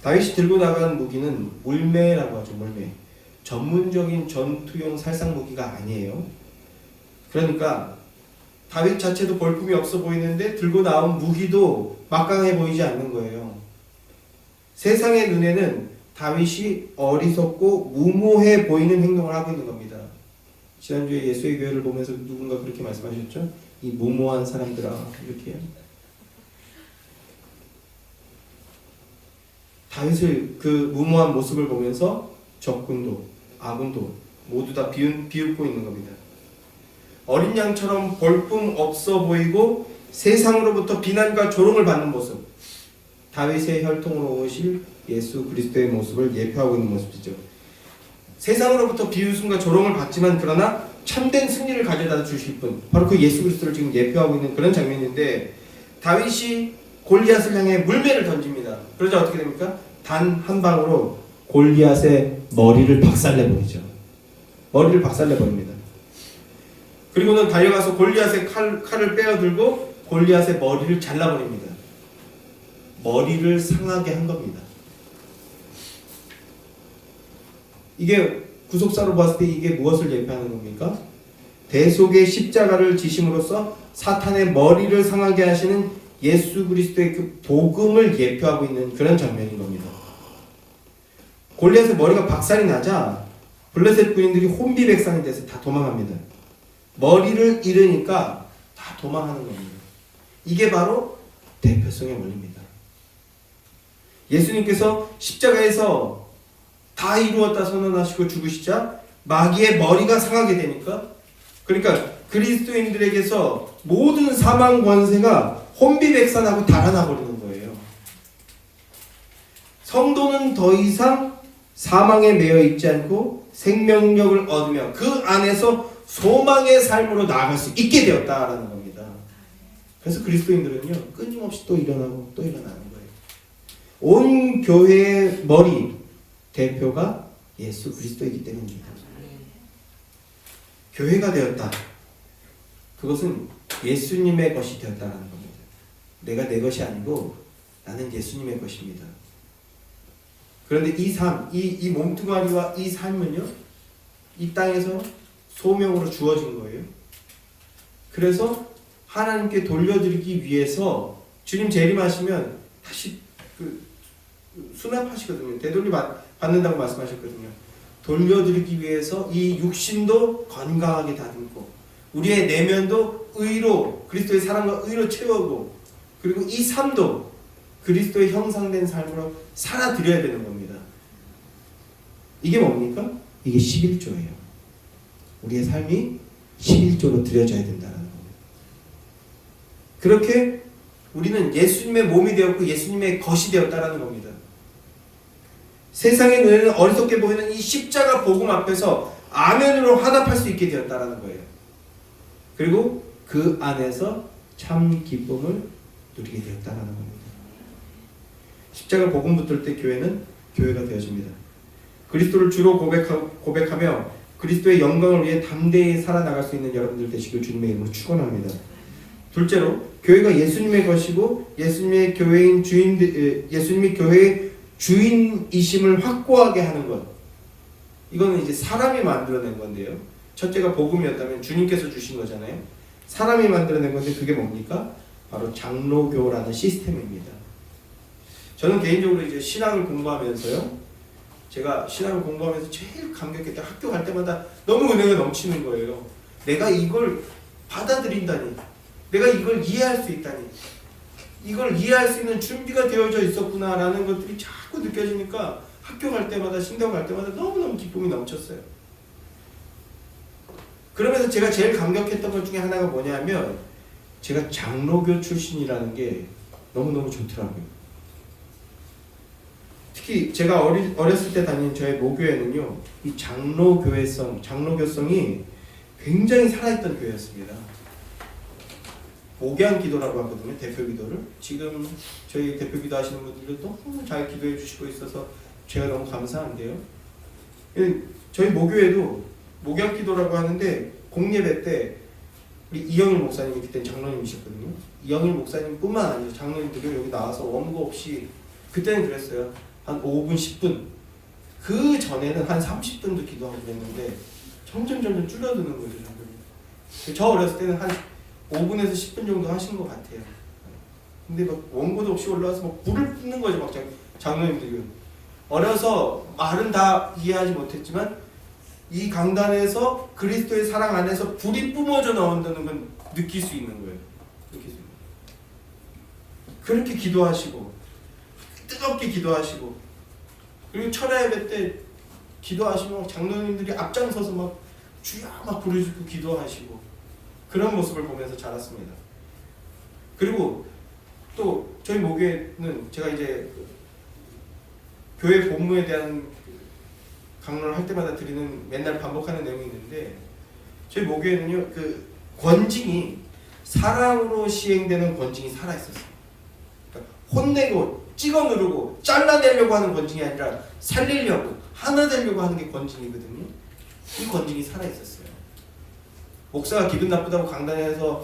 다윗이 들고 나간 무기는 물매라고 하죠. 물매. 전문적인 전투용 살상 무기가 아니에요. 그러니까 다윗 자체도 볼품이 없어 보이는데 들고 나온 무기도 막강해 보이지 않는 거예요. 세상의 눈에는 다윗이 어리석고 무모해 보이는 행동을 하고 있는 겁니다. 지난주에 예수의 교회를 보면서 누군가 그렇게 말씀하셨죠? 이 무모한 사람들아, 이렇게요. 다윗을 그 무모한 모습을 보면서 적군도 아군도 모두 다 비웃고 있는 겁니다. 어린 양처럼 볼품 없어 보이고 세상으로부터 비난과 조롱을 받는 모습, 다윗의 혈통으로 오실 예수 그리스도의 모습을 예표하고 있는 모습이죠. 세상으로부터 비웃음과 조롱을 받지만 그러나 참된 승리를 가져다 주실 분, 바로 그 예수 그리스도를 지금 예표하고 있는 그런 장면인데, 다윗이 골리앗을 향해 물매를 던집니다. 그러자 어떻게 됩니까? 단 한 방으로 골리앗의 머리를 박살내버리죠. 머리를 박살내버립니다. 그리고는 달려가서 골리앗의 칼을 빼어들고 골리앗의 머리를 잘라버립니다. 머리를 상하게 한 겁니다. 이게 구속사로 봤을 때 이게 무엇을 예표하는 겁니까? 대속의 십자가를 지심으로써 사탄의 머리를 상하게 하시는 예수 그리스도의 그 복음을 예표하고 있는 그런 장면인 겁니다. 골리앗의 머리가 박살이 나자 블레셋 군인들이 혼비백산이 돼서 다 도망합니다. 머리를 잃으니까 다 도망하는 겁니다. 이게 바로 대표성의 원리입니다. 예수님께서 십자가에서 다 이루었다 선언하시고 죽으시자 마귀의 머리가 상하게 되니까, 그러니까 그리스도인들에게서 모든 사망 권세가 혼비백산하고 달아나 버리는 거예요. 성도는 더 이상 사망에 매여 있지 않고 생명력을 얻으며 그 안에서 소망의 삶으로 나아갈 수 있게 되었다라는 겁니다. 그래서 그리스도인들은요, 끊임없이 또 일어나고 또 일어나는 거예요. 온 교회의 머리 대표가 예수 그리스도이기 때문입니다. 교회가 되었다. 그것은 예수님의 것이 되었다라는 겁니다. 내가 내 것이 아니고 나는 예수님의 것입니다. 그런데 이 삶, 이 몸뚱아리와 이 삶은요, 이 땅에서 소명으로 주어진 거예요. 그래서 하나님께 돌려드리기 위해서 주님 재림하시면 다시 수납하시거든요. 되돌려 받는다고 말씀하셨거든요. 돌려드리기 위해서 이 육신도 건강하게 다듬고 우리의 내면도 의로, 그리스도의 사랑과 의로 채우고, 그리고 이 삶도 그리스도의 형상된 삶으로 살아드려야 되는 겁니다. 이게 뭡니까? 이게 11조예요. 우리의 삶이 11조로 드려져야 된다는 겁니다. 그렇게 우리는 예수님의 몸이 되었고 예수님의 것이 되었다는 겁니다. 세상의 눈에는 어리석게 보이는 이 십자가 복음 앞에서 아멘으로 화답할 수 있게 되었다는 거예요. 그리고 그 안에서 참 기쁨을 누리게 되었다는 겁니다. 십자가 복음 붙을 때 교회는 교회가 되어집니다. 그리스도를 주로 고백하며 그리스도의 영광을 위해 담대히 살아나갈 수 있는 여러분들 되시길 주님의 이름으로 축원합니다. 둘째로, 교회가 예수님의 것이고 예수님의 교회인 예수님이 교회의 주인이심을 확고하게 하는 것. 이거는 이제 사람이 만들어낸 건데요. 첫째가 복음이었다면 주님께서 주신 거잖아요. 사람이 만들어낸 건데 그게 뭡니까? 바로 장로교라는 시스템입니다. 저는 개인적으로 이제 신학을 공부하면서요, 제가 신학을 공부하면서 제일 감격했던, 학교 갈 때마다 너무 은혜가 넘치는 거예요. 내가 이걸 받아들인다니, 내가 이걸 이해할 수 있다니, 이걸 이해할 수 있는 준비가 되어져 있었구나라는 것들이 자꾸 느껴지니까 학교 갈 때마다, 신대원 갈 때마다 너무너무 기쁨이 넘쳤어요. 그러면서 제가 제일 감격했던 것 중에 하나가 뭐냐면, 제가 장로교 출신이라는 게 너무너무 좋더라고요. 특히 제가 어렸을 때 다닌 저의 모교회는요, 이 장로교성이 굉장히 살아있던 교회였습니다. 목양 기도라고 하거든요, 대표 기도를. 지금 저희 대표 기도 하시는 분들도 너무 잘 기도해 주시고 있어서 제가 너무 감사한데요. 저희 모교회도 목양 기도라고 하는데 공예배 때 우리 이영일 목사님이 그때 장로님이셨거든요. 이영일 목사님뿐만 아니라 장로님들이 여기 나와서 원고 없이 그때는 그랬어요. 한 5분, 10분. 그 전에는 한 30분도 기도하고 그랬는데 점점 줄어드는 거죠. 저 어렸을 때는 한 5분에서 10분 정도 하신 것 같아요. 근데 막 원고도 없이 올라와서 막 불을 뿜는 거죠. 막 장로님들이. 어려서 말은 다 이해하지 못했지만 이 강단에서 그리스도의 사랑 안에서 불이 뿜어져 나온다는 건 느낄 수 있는 거예요. 느낄 수 있는 거예요. 그렇게 기도하시고 뜨겁게 기도하시고 그리고 철야 예배 때 기도하시면 장로님들이 앞장서서 막 주여 막 부르시고 기도하시고 그런 모습을 보면서 자랐습니다. 그리고 또 저희 모교회는 제가 이제 교회 본무에 대한 강론을 할 때마다 드리는 맨날 반복하는 내용이 있는데 저희 모교회는요 그 권징이 사랑으로 시행되는 권징이 살아 있었어요. 그러니까 혼내고 찍어 누르고 잘라내려고 하는 권징이 아니라 살리려고 하나 되려고 하는 게 권징이거든요. 이 권징이 살아 있었어요. 목사가 기분 나쁘다고 강단에서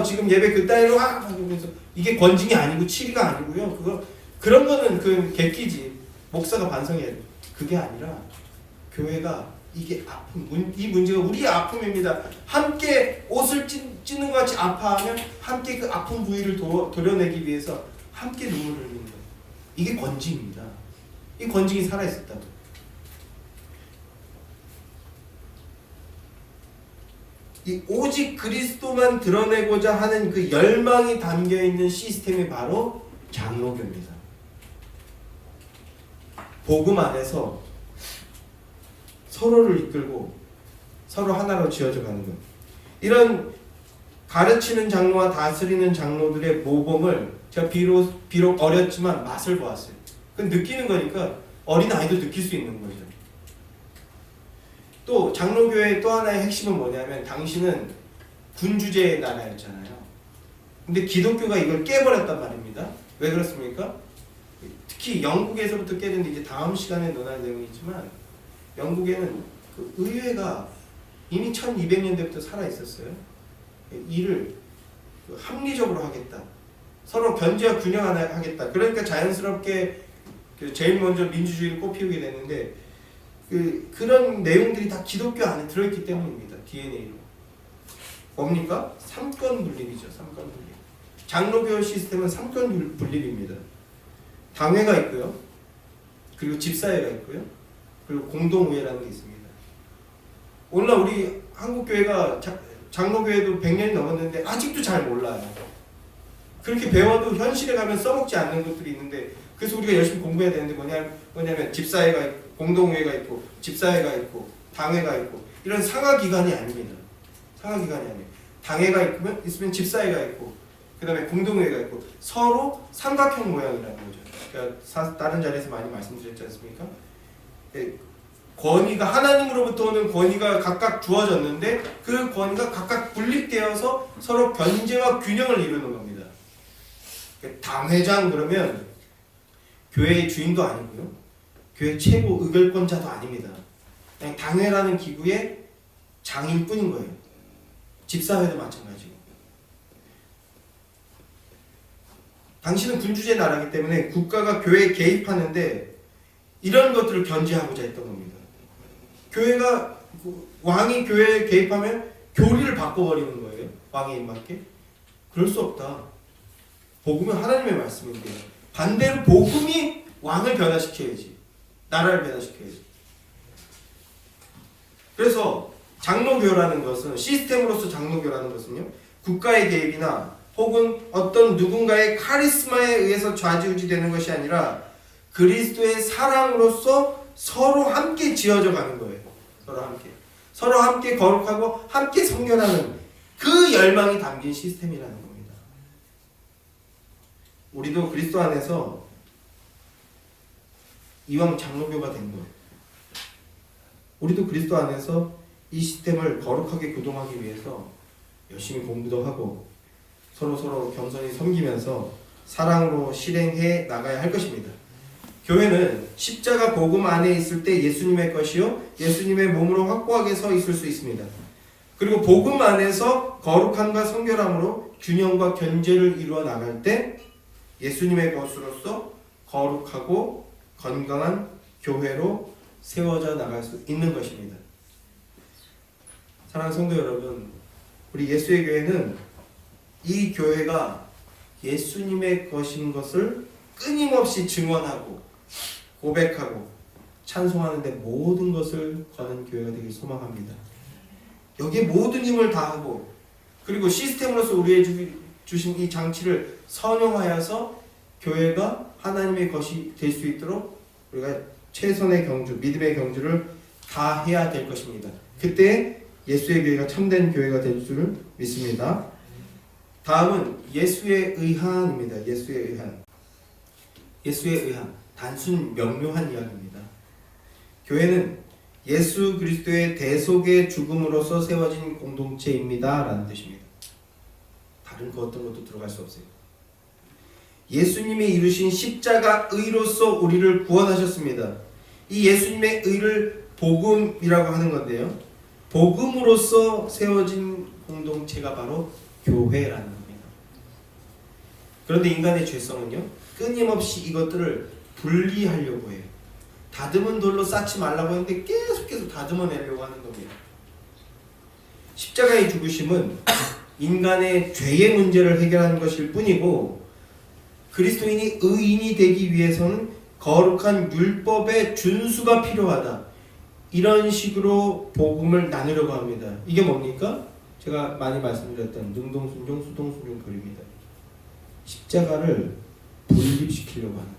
지금 예배 그따위로 하면서 이게 권징이 아니고 치리가 아니고요. 그런 거는 그 객기지. 목사가 반성해야 돼. 그게 아니라 교회가 이게 아픔, 이 문제가 우리의 아픔입니다. 함께 옷을 찢는 것 같이 아파하면 함께 그 아픈 부위를 도려내기 위해서 함께 눈물을 흘리는 거예요. 이게 권징입니다. 이 권징이 살아있었다고. 이 오직 그리스도만 드러내고자 하는 그 열망이 담겨있는 시스템이 바로 장로교입니다. 복음 안에서 서로를 이끌고 서로 하나로 지어져 가는 것. 이런 가르치는 장로와 다스리는 장로들의 모범을 제가 비록 어렸지만 맛을 보았어요. 그 느끼는 거니까 어린아이도 느낄 수 있는 거죠. 또 장로교회의 또 하나의 핵심은 뭐냐면 당시는 군주제의 나라였잖아요. 근데 기독교가 이걸 깨버렸단 말입니다. 왜 그렇습니까? 특히 영국에서부터 깨는데 이제 다음 시간에 논할 내용이지만 영국에는 그 의회가 이미 1200년대부터 살아 있었어요. 일을 합리적으로 하겠다. 서로 견제와 균형하겠다. 그러니까 자연스럽게 제일 먼저 민주주의를 꽃피우게 되는데 그런 내용들이 다 기독교 안에 들어있기 때문입니다. DNA로. 뭡니까? 삼권 분립이죠. 삼권 분립. 장로교 시스템은 삼권 분립입니다. 당회가 있고요. 그리고 집사회가 있고요. 그리고 공동의회라는 게 있습니다. 오늘날 우리 한국교회가 장로교회도 100년이 넘었는데 아직도 잘 몰라요. 그렇게 배워도 현실에 가면 써먹지 않는 것들이 있는데 그래서 우리가 열심히 공부해야 되는데 뭐냐면 집사회가 있고 공동회가 있고 집사회가 있고 당회가 있고 이런 상하기관이 아닙니다. 상하기관이 아니에요. 당회가 있으면 집사회가 있고 그 다음에 공동회가 있고 서로 삼각형 모양이라는 거죠. 그러니까 다른 자리에서 많이 말씀드렸지 않습니까? 권위가 하나님으로부터 오는 권위가 각각 주어졌는데 그 권위가 각각 분립되어서 서로 견제와 균형을 이루는 겁니다. 당회장 그러면 교회의 주인도 아니고요. 교회 최고 의결권자도 아닙니다. 그냥 당회라는 기구의 장인뿐인 거예요. 집사회도 마찬가지고. 당시는 군주제 나라이기 때문에 국가가 교회에 개입하는데 이런 것들을 견제하고자 했던 겁니다. 교회가 왕이 교회에 개입하면 교리를 바꿔버리는 거예요. 왕의 입맞게. 그럴 수 없다. 복음은 하나님의 말씀인데 반대로 복음이 왕을 변화시켜야지. 나라를 변화시켜야지. 그래서 장로교라는 것은 시스템으로서 장로교라는 것은요. 국가의 개입이나 혹은 어떤 누군가의 카리스마에 의해서 좌지우지되는 것이 아니라 그리스도의 사랑으로서 서로 함께 지어져 가는 거예요. 서로 함께 거룩하고 함께 성결하는 그 열망이 담긴 시스템이라는 겁니다. 우리도 그리스도 안에서 이왕 장로교가 된 거예요. 우리도 그리스도 안에서 이 시스템을 거룩하게 교동하기 위해서 열심히 공부도 하고 서로 겸손히 섬기면서 사랑으로 실행해 나가야 할 것입니다. 교회는 십자가 복음 안에 있을 때 예수님의 것이요 예수님의 몸으로 확고하게 서 있을 수 있습니다. 그리고 복음 안에서 거룩함과 성결함으로 균형과 견제를 이루어 나갈 때 예수님의 것으로서 거룩하고 건강한 교회로 세워져 나갈 수 있는 것입니다. 사랑하는 성도 여러분, 우리 예수의 교회는 이 교회가 예수님의 것인 것을 끊임없이 증언하고 고백하고 찬송하는 데 모든 것을 거는 교회가 되길 소망합니다. 여기에 모든 힘을 다하고 그리고 시스템으로서 우리에게 주신 이 장치를 선용하여서 교회가 하나님의 것이 될 수 있도록 우리가 최선의 경주, 믿음의 경주를 다 해야 될 것입니다. 그때 예수의 교회가 참된 교회가 될 줄을 믿습니다. 다음은 예수의 의한입니다. 예수의 의한. 예수의 의한. 단순 명료한 이야기입니다. 교회는 예수 그리스도의 대속의 죽음으로서 세워진 공동체입니다. 라는 뜻입니다. 다른 그 어떤 것도 들어갈 수 없어요. 예수님이 이루신 십자가 의로서 우리를 구원하셨습니다. 이 예수님의 의를 복음이라고 하는 건데요. 복음으로서 세워진 공동체가 바로 교회라는 겁니다. 그런데 인간의 죄성은요, 끊임없이 이것들을 분리하려고 해요. 다듬은 돌로 쌓지 말라고 했는데 계속해서 다듬어내려고 하는 겁니다. 십자가의 죽으심은 인간의 죄의 문제를 해결하는 것일 뿐이고 그리스도인이 의인이 되기 위해서는 거룩한 율법의 준수가 필요하다. 이런 식으로 복음을 나누려고 합니다. 이게 뭡니까? 제가 많이 말씀드렸던 능동순종, 수동순종 교리입니다. 십자가를 분립시키려고 하는 거죠.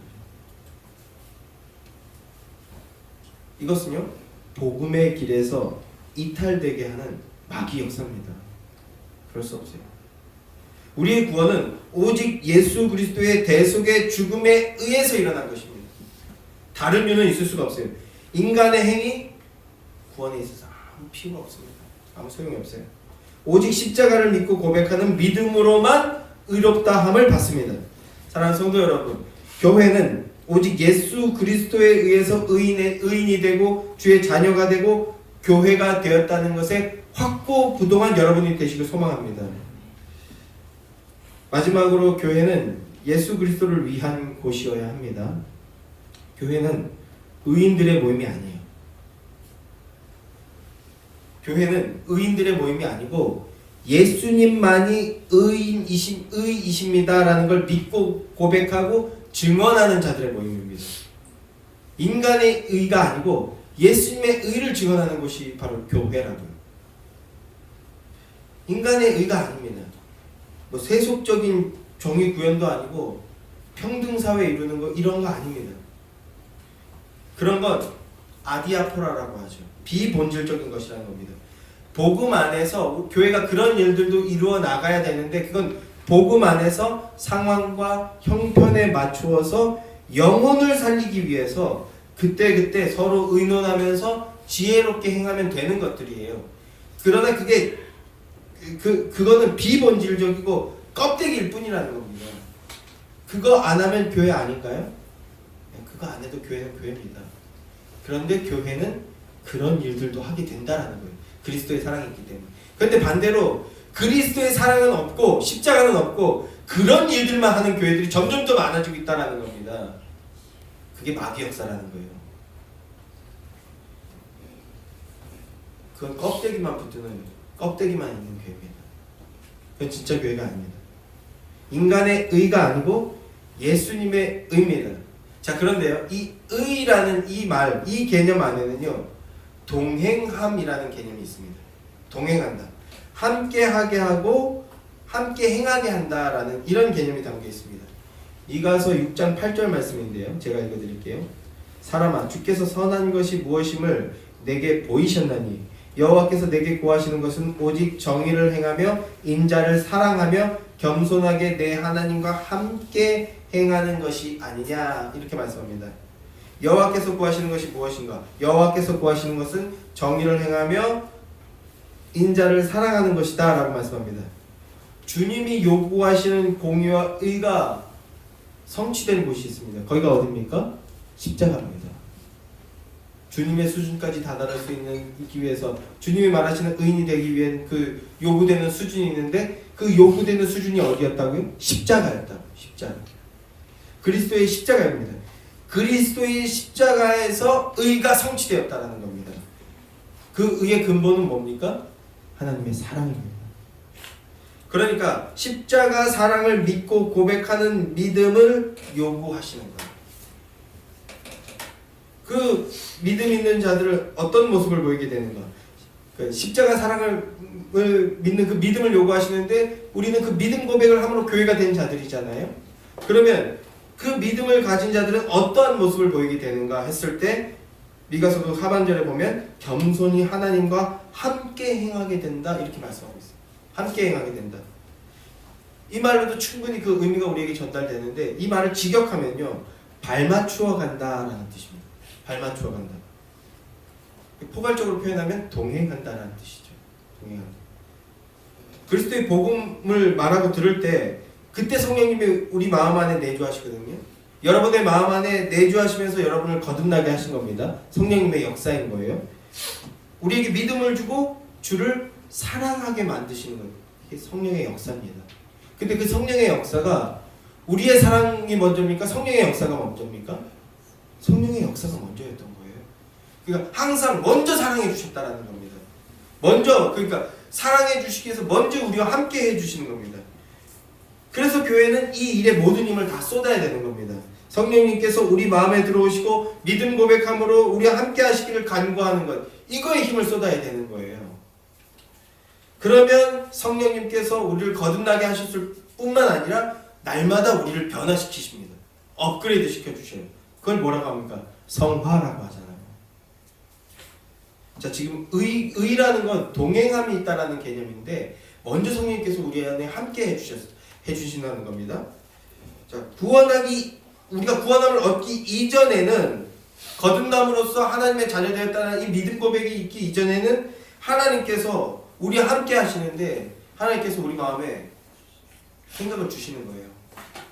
이것은요, 복음의 길에서 이탈되게 하는 마귀 역사입니다. 그럴 수 없어요. 우리의 구원은 오직 예수 그리스도의 대속의 죽음에 의해서 일어난 것입니다. 다른 이유는 있을 수가 없어요. 인간의 행위, 구원에 있어서 아무 필요가 없습니다. 아무 소용이 없어요. 오직 십자가를 믿고 고백하는 믿음으로만 의롭다함을 받습니다. 사랑하는 성도 여러분, 교회는 오직 예수 그리스도에 의해서 의인이 되고 주의 자녀가 되고 교회가 되었다는 것에 확고부동한 여러분이 되시길 소망합니다. 마지막으로 교회는 예수 그리스도를 위한 곳이어야 합니다. 교회는 의인들의 모임이 아니에요. 교회는 의인들의 모임이 아니고 예수님만이 의이십니다라는 걸 믿고 고백하고 증언하는 자들의 모임입니다. 인간의 의가 아니고 예수님의 의를 증언하는 곳이 바로 교회라고요. 인간의 의가 아닙니다. 뭐 세속적인 정의 구현도 아니고 평등사회 이루는 거 이런 거 아닙니다. 그런 건 아디아포라라고 하죠. 비본질적인 것이라는 겁니다. 복음 안에서 교회가 그런 일들도 이루어 나가야 되는데 그건 복음 안에서 상황과 형편에 맞추어서 영혼을 살리기 위해서 그때그때 서로 의논하면서 지혜롭게 행하면 되는 것들이에요. 그러나 그거는 비본질적이고 껍데기일 뿐이라는 겁니다. 그거 안 하면 교회 아닐까요? 그거 안 해도 교회는 교회입니다. 그런데 교회는 그런 일들도 하게 된다라는 거예요. 그리스도의 사랑이 있기 때문에. 그런데 반대로 그리스도의 사랑은 없고 십자가는 없고 그런 일들만 하는 교회들이 점점 더 많아지고 있다는 겁니다. 그게 마귀 역사라는 거예요. 그건 껍데기만 있는 교회입니다. 그건 진짜 교회가 아닙니다. 인간의 의가 아니고 예수님의 의입니다. 자, 그런데요, 이 의라는 이 개념 안에는요, 동행함이라는 개념이 있습니다. 동행한다. 함께하게 하고 함께 행하게 한다라는 이런 개념이 담겨 있습니다. 이가서 6장 8절 말씀인데요. 제가 읽어드릴게요. 사람아, 주께서 선한 것이 무엇임을 내게 보이셨나니 여호와께서 내게 구하시는 것은 오직 정의를 행하며 인자를 사랑하며 겸손하게 내 하나님과 함께 행하는 것이 아니냐, 이렇게 말씀합니다. 여호와께서 구하시는 것이 무엇인가? 여호와께서 구하시는 것은 정의를 행하며 인자를 사랑하는 것이다 라고 말씀합니다. 주님이 요구하시는 공의와 의가 성취된 곳이 있습니다. 거기가 어디입니까? 십자가입니다. 주님의 수준까지 다다를 수 있기 위해서 주님이 말하시는 의인이 되기 위한 그 요구되는 수준이 있는데 그 요구되는 수준이 어디였다고요? 십자가였다고. 십자가. 그리스도의 십자가입니다. 그리스도의 십자가에서 의가 성취되었다는 겁니다. 그 의의 근본은 뭡니까? 하나님의 사랑입니다. 그러니까 십자가 사랑을 믿고 고백하는 믿음을 요구하시는 거예요. 그 믿음 있는 자들을 어떤 모습을 보이게 되는가? 그 십자가 사랑을 믿는 그 믿음을 요구하시는데 우리는 그 믿음 고백을 함으로 교회가 된 자들이잖아요. 그러면 그 믿음을 가진 자들은 어떠한 모습을 보이게 되는가 했을 때 미가서도 하반절에 보면 겸손히 하나님과 함께 행하게 된다 이렇게 말씀하고 있어요. 함께 행하게 된다. 이 말로도 충분히 그 의미가 우리에게 전달되는데 이 말을 직역하면요 발맞추어 간다라는 뜻입니다. 발맞추어 간다. 포괄적으로 표현하면 동행한다라는 뜻이죠. 동행한다. 그리스도의 복음을 말하고 들을 때 그때 성령님이 우리 마음 안에 내주하시거든요. 여러분의 마음 안에 내주하시면서 여러분을 거듭나게 하신 겁니다. 성령님의 역사인 거예요. 우리에게 믿음을 주고 주를 사랑하게 만드시는 거예요. 이게 성령의 역사입니다. 근데 그 성령의 역사가 우리의 사랑이 먼저입니까? 성령의 역사가 먼저입니까? 성령의 역사가 먼저였던 거예요. 그러니까 항상 먼저 사랑해 주셨다라는 겁니다. 먼저 그러니까 사랑해 주시기 위해서 먼저 우리와 함께 해 주시는 겁니다. 그래서 교회는 이 일에 모든 힘을 다 쏟아야 되는 겁니다. 성령님께서 우리 마음에 들어오시고 믿음 고백함으로 우리와 함께 하시기를 간구하는 것, 이거에 힘을 쏟아야 되는 거예요. 그러면 성령님께서 우리를 거듭나게 하셨을 뿐만 아니라 날마다 우리를 변화시키십니다. 업그레이드 시켜주셔요. 그걸 뭐라고 합니까? 성화라고 하잖아요. 자, 지금 의라는 건 동행함이 있다라는 개념인데 먼저 성령님께서 우리 안에 함께 해주신다는 겁니다. 자, 우리가 구원함을 얻기 이전에는 거듭남으로써 하나님의 자녀되었다는 이 믿음 고백이 있기 이전에는 하나님께서 우리와 함께 하시는데 하나님께서 우리 마음에 생각을 주시는 거예요.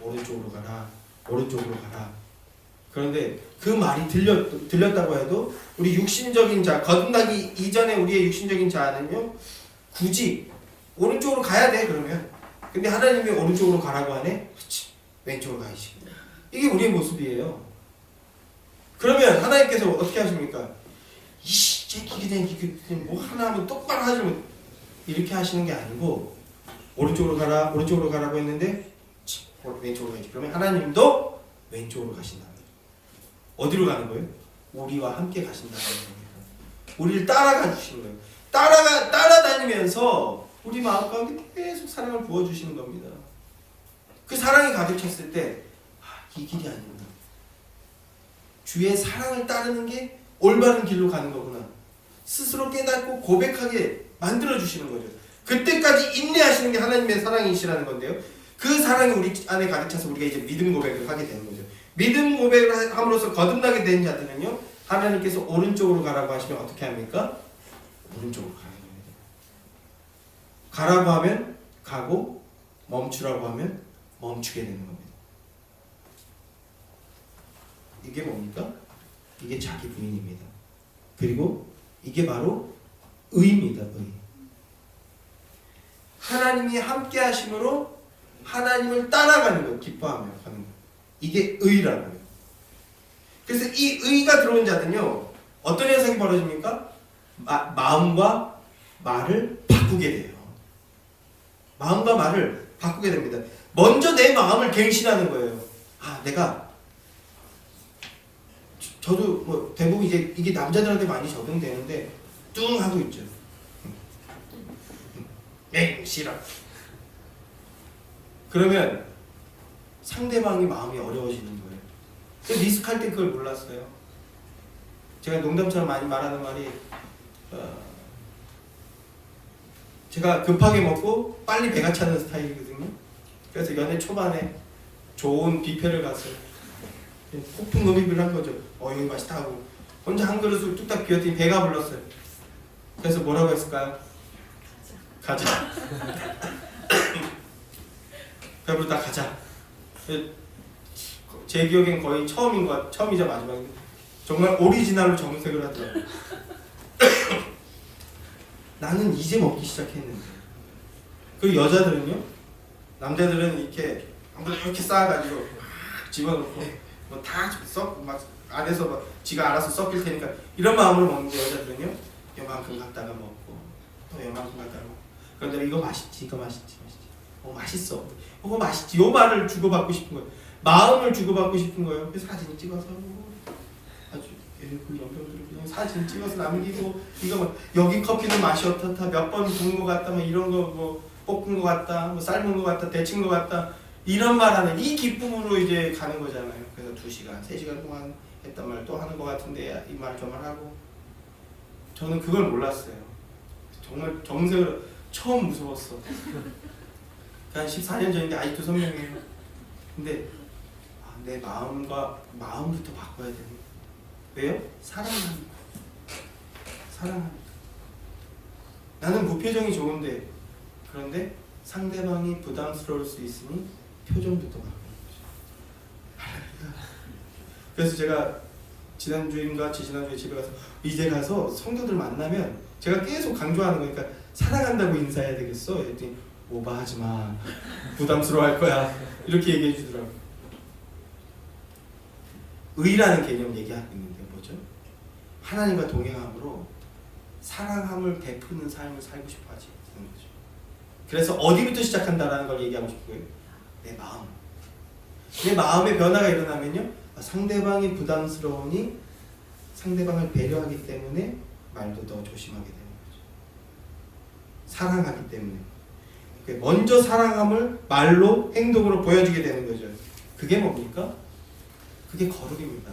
오른쪽으로 가라, 오른쪽으로 가라. 그런데 그 말이 들렸다고 해도 우리 육신적인 자, 거듭나기 이전에 우리의 육신적인 자는요 굳이 오른쪽으로 가야 돼 그러면. 근데 하나님이 오른쪽으로 가라고 하네? 그치, 왼쪽으로 가야지. 이게 우리의 모습이에요. 그러면 하나님께서 어떻게 하십니까? 이씨, 그냥 뭐 하나 하면 똑바로 하지 뭐 이렇게 하시는 게 아니고 오른쪽으로 가라, 오른쪽으로 가라고 했는데 왼쪽으로 가야지. 그러면 하나님도 왼쪽으로 가신다. 어디로 가는 거예요? 우리와 함께 가신다는 겁니다. 우리를 따라가 주시는 거예요. 따라다니면서 우리 마음 가운데 계속 사랑을 부어주시는 겁니다. 그 사랑이 가득 찼을 때 이 길이 아닙니다. 주의 사랑을 따르는 게 올바른 길로 가는 거구나. 스스로 깨닫고 고백하게 만들어주시는 거죠. 그때까지 인내하시는 게 하나님의 사랑이시라는 건데요. 그 사랑이 우리 안에 가득 차서 우리가 이제 믿음 고백을 하게 되는 거죠. 믿음 고백을 함으로써 거듭나게 된 자들은요, 하나님께서 오른쪽으로 가라고 하시면 어떻게 합니까? 오른쪽으로 가는 겁니다. 가라고 하면 가고 멈추라고 하면 멈추게 되는 겁니다. 이게 뭡니까? 이게 자기 부인입니다. 그리고 이게 바로 의입니다. 의. 하나님이 함께 하심으로 하나님을 따라가는 것, 기뻐하며 가는 것. 이게 의라고요. 그래서 이 의가 들어온 자는요, 어떤 현상이 벌어집니까? 마음과 말을 바꾸게 돼요. 마음과 말을 바꾸게 됩니다. 먼저 내 마음을 갱신하는 거예요. 저도 뭐 대부분 이게 남자들한테 많이 적용되는데 뚱 하고 있죠. 싫어. 그러면 상대방이 마음이 어려워지는 거예요. 리스크할 때 그걸 몰랐어요. 제가 농담처럼 많이 말하는 말이 제가 급하게 먹고 빨리 배가 차는 스타일이거든요. 그래서 연애 초반에 좋은 뷔페를 갔어요. 폭풍 음입을 한 거죠. 여기 맛있다 하고 혼자 한 그릇을 뚝딱 비웠더니 배가 불렀어요. 그래서 뭐라고 했을까요? 가자. 배부르다 가자. 제 기억엔 거의 처음이자 마지막인데 정말 오리지널로 정색을 하더라고요. 나는 이제 먹기 시작했는데. 그 여자들은요, 남자들은 이렇게 아무튼 이렇게 쌓아가지고 막 집어넣고 뭐 다 막 안에서 막 지가 알아서 섞일 테니까 이런 마음으로 먹는데, 여자들은요 요만큼 갖다가 먹고 또 요만큼 갖다가 먹고. 그런데 이거 맛있지, 이거 맛있지, 맛있어, 이거 맛있지, 요 말을 주고받고 싶은 거예요. 마음을 주고받고 싶은 거예요. 그래서 사진 찍어서 아주 그 연병들을 그냥 사진 찍어서 남기고, 이거 뭐 여기 커피는 맛이 어떻다, 몇 번 구운 거 같다, 뭐 이런 거, 뭐 볶은 거 같다, 뭐 삶은 거 같다, 데친 거 같다, 이런 말하는 이 기쁨으로 이제 가는 거잖아요. 그래서 2시간, 3시간 동안 했단 말 또 하는 거 같은데 이 말 저 말 하고. 저는 그걸 몰랐어요. 정말 정색을 처음 무서웠어. 한 14년 전인데 아직도 선명해요. 근데 내 마음부터 바꿔야 되는. 왜요? 사랑하니까. 나는 무표정이 좋은데, 그런데 상대방이 부담스러울 수 있으니 표정부터 바꾸는 거죠. 그래서 제가 지난주인가 지지난주에 집에 가서 이제 가서 성도들 만나면 제가 계속 강조하는 거니까 사랑한다고 인사해야 되겠어? 그랬더니 오버하지 마, 부담스러워할 거야, 이렇게 얘기해 주더라고요. 의라는 개념 얘기하고 있는데 뭐죠? 하나님과 동행함으로 사랑함을 베푸는 삶을 살고 싶어 하지 않는 거죠. 그래서 어디부터 시작한다라는 걸 얘기하고 싶고요. 내 마음. 내 마음의 변화가 일어나면요, 상대방이 부담스러우니 상대방을 배려하기 때문에 말도 더 조심하게 되는 거죠. 사랑하기 때문에. 먼저 사랑함을 말로, 행동으로 보여주게 되는 거죠. 그게 뭡니까? 그게 거룩입니다.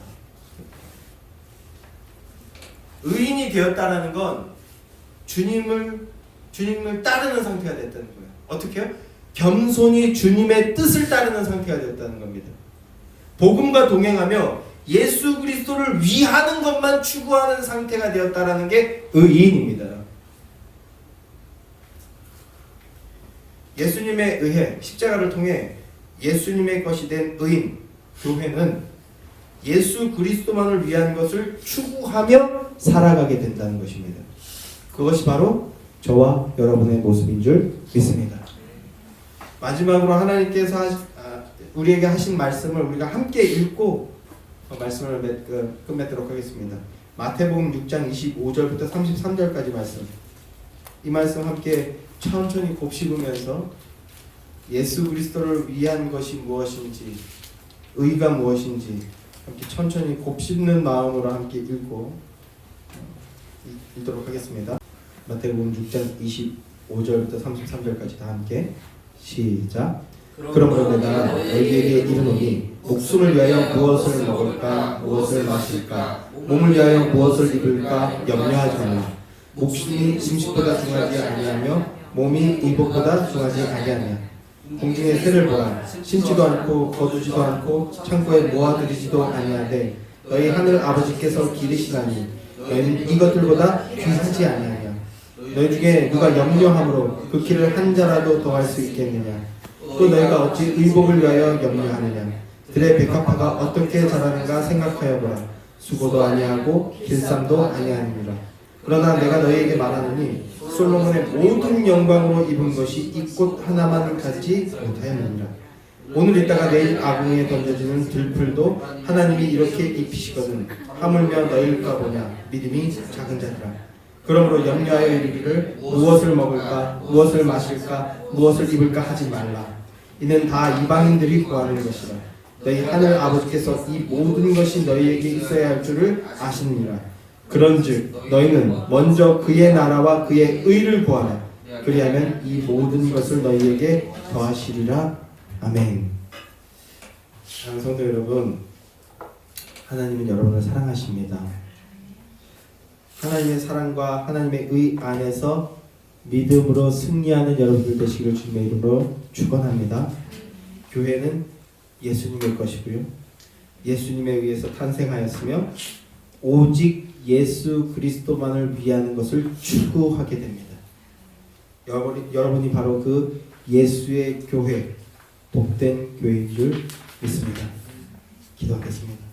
의인이 되었다라는 건 주님을 따르는 상태가 됐다는 거예요. 어떻게요? 겸손히 주님의 뜻을 따르는 상태가 되었다는 겁니다. 복음과 동행하며 예수 그리스도를 위하는 것만 추구하는 상태가 되었다라는 게 의인입니다. 예수님에 의해 십자가를 통해 예수님의 것이 된 의인, 교회는 예수 그리스도만을 위한 것을 추구하며 살아가게 된다는 것입니다. 그것이 바로 저와 여러분의 모습인 줄 믿습니다. 마지막으로 하나님께서 우리에게 하신 말씀을 우리가 함께 읽고 말씀을 끝맺도록 하겠습니다. 마태복음 6장 25절부터 33절까지 말씀. 이 말씀 함께 천천히 곱씹으면서 예수 그리스도를 위한 것이 무엇인지, 의가 무엇인지 함께 천천히 곱씹는 마음으로 함께 읽도록 하겠습니다. 마태복음 6장 25절부터 33절까지 다 함께 시작. 그러므로 내가 너희에게 이르노니 목숨을 위하여 무엇을 먹을까, 무엇을 마실까, 몸을 위하여 무엇을 입을까 염려하지 말라. 목숨이 짐승보다 중하지 아니하며 몸이 의복보다 중하지 아니하냐. 공중의 새를 보라. 심지도 않고 거두지도 않고 창고에 모아들이지도 아니하되 너희 하늘 아버지께서 기르시나니 너희는 이것들보다 귀하지 아니하냐. 너희 중에 누가 염려함으로 그 키를 한 자라도 더할 수 있겠느냐. 또 너희가 어찌 의복을 위하여 염려하느냐. 들의 백합화가 어떻게 자라는가 생각하여 보라. 수고도 아니하고 길쌈도 아니하느니라. 그러나 내가 너희에게 말하노니 솔로몬의 모든 영광으로 입은 것이 이 꽃 하나만 가지 못하였느니라. 오늘 있다가 내일 아궁이에 던져지는 들풀도 하나님이 이렇게 입히시거든 하물며 너희일까 보냐. 믿음이 작은 자들아. 그러므로 염려하여 이르기를 무엇을 먹을까, 무엇을 마실까, 무엇을 입을까 하지 말라. 이는 다 이방인들이 구하는 것이라. 너희 하늘 아버지께서 이 모든 것이 너희에게 있어야 할 줄을 아시느니라. 그런즉 너희는 먼저 그의 나라와 그의 의를 구하라. 그리하면 이 모든 것을 너희에게 더하시리라. 아멘. 사랑하는 성도 여러분, 하나님은 여러분을 사랑하십니다. 하나님의 사랑과 하나님의 의 안에서 믿음으로 승리하는 여러분들 되시기를 주님의 이름으로 축원합니다. 교회는 예수님의 것이고요, 예수님에 의해서 탄생하였으며 오직 예수 그리스도만을 위하는 것을 추구하게 됩니다. 여러분이 바로 그 예수의 교회, 복된 교회인 줄 믿습니다. 기도하겠습니다.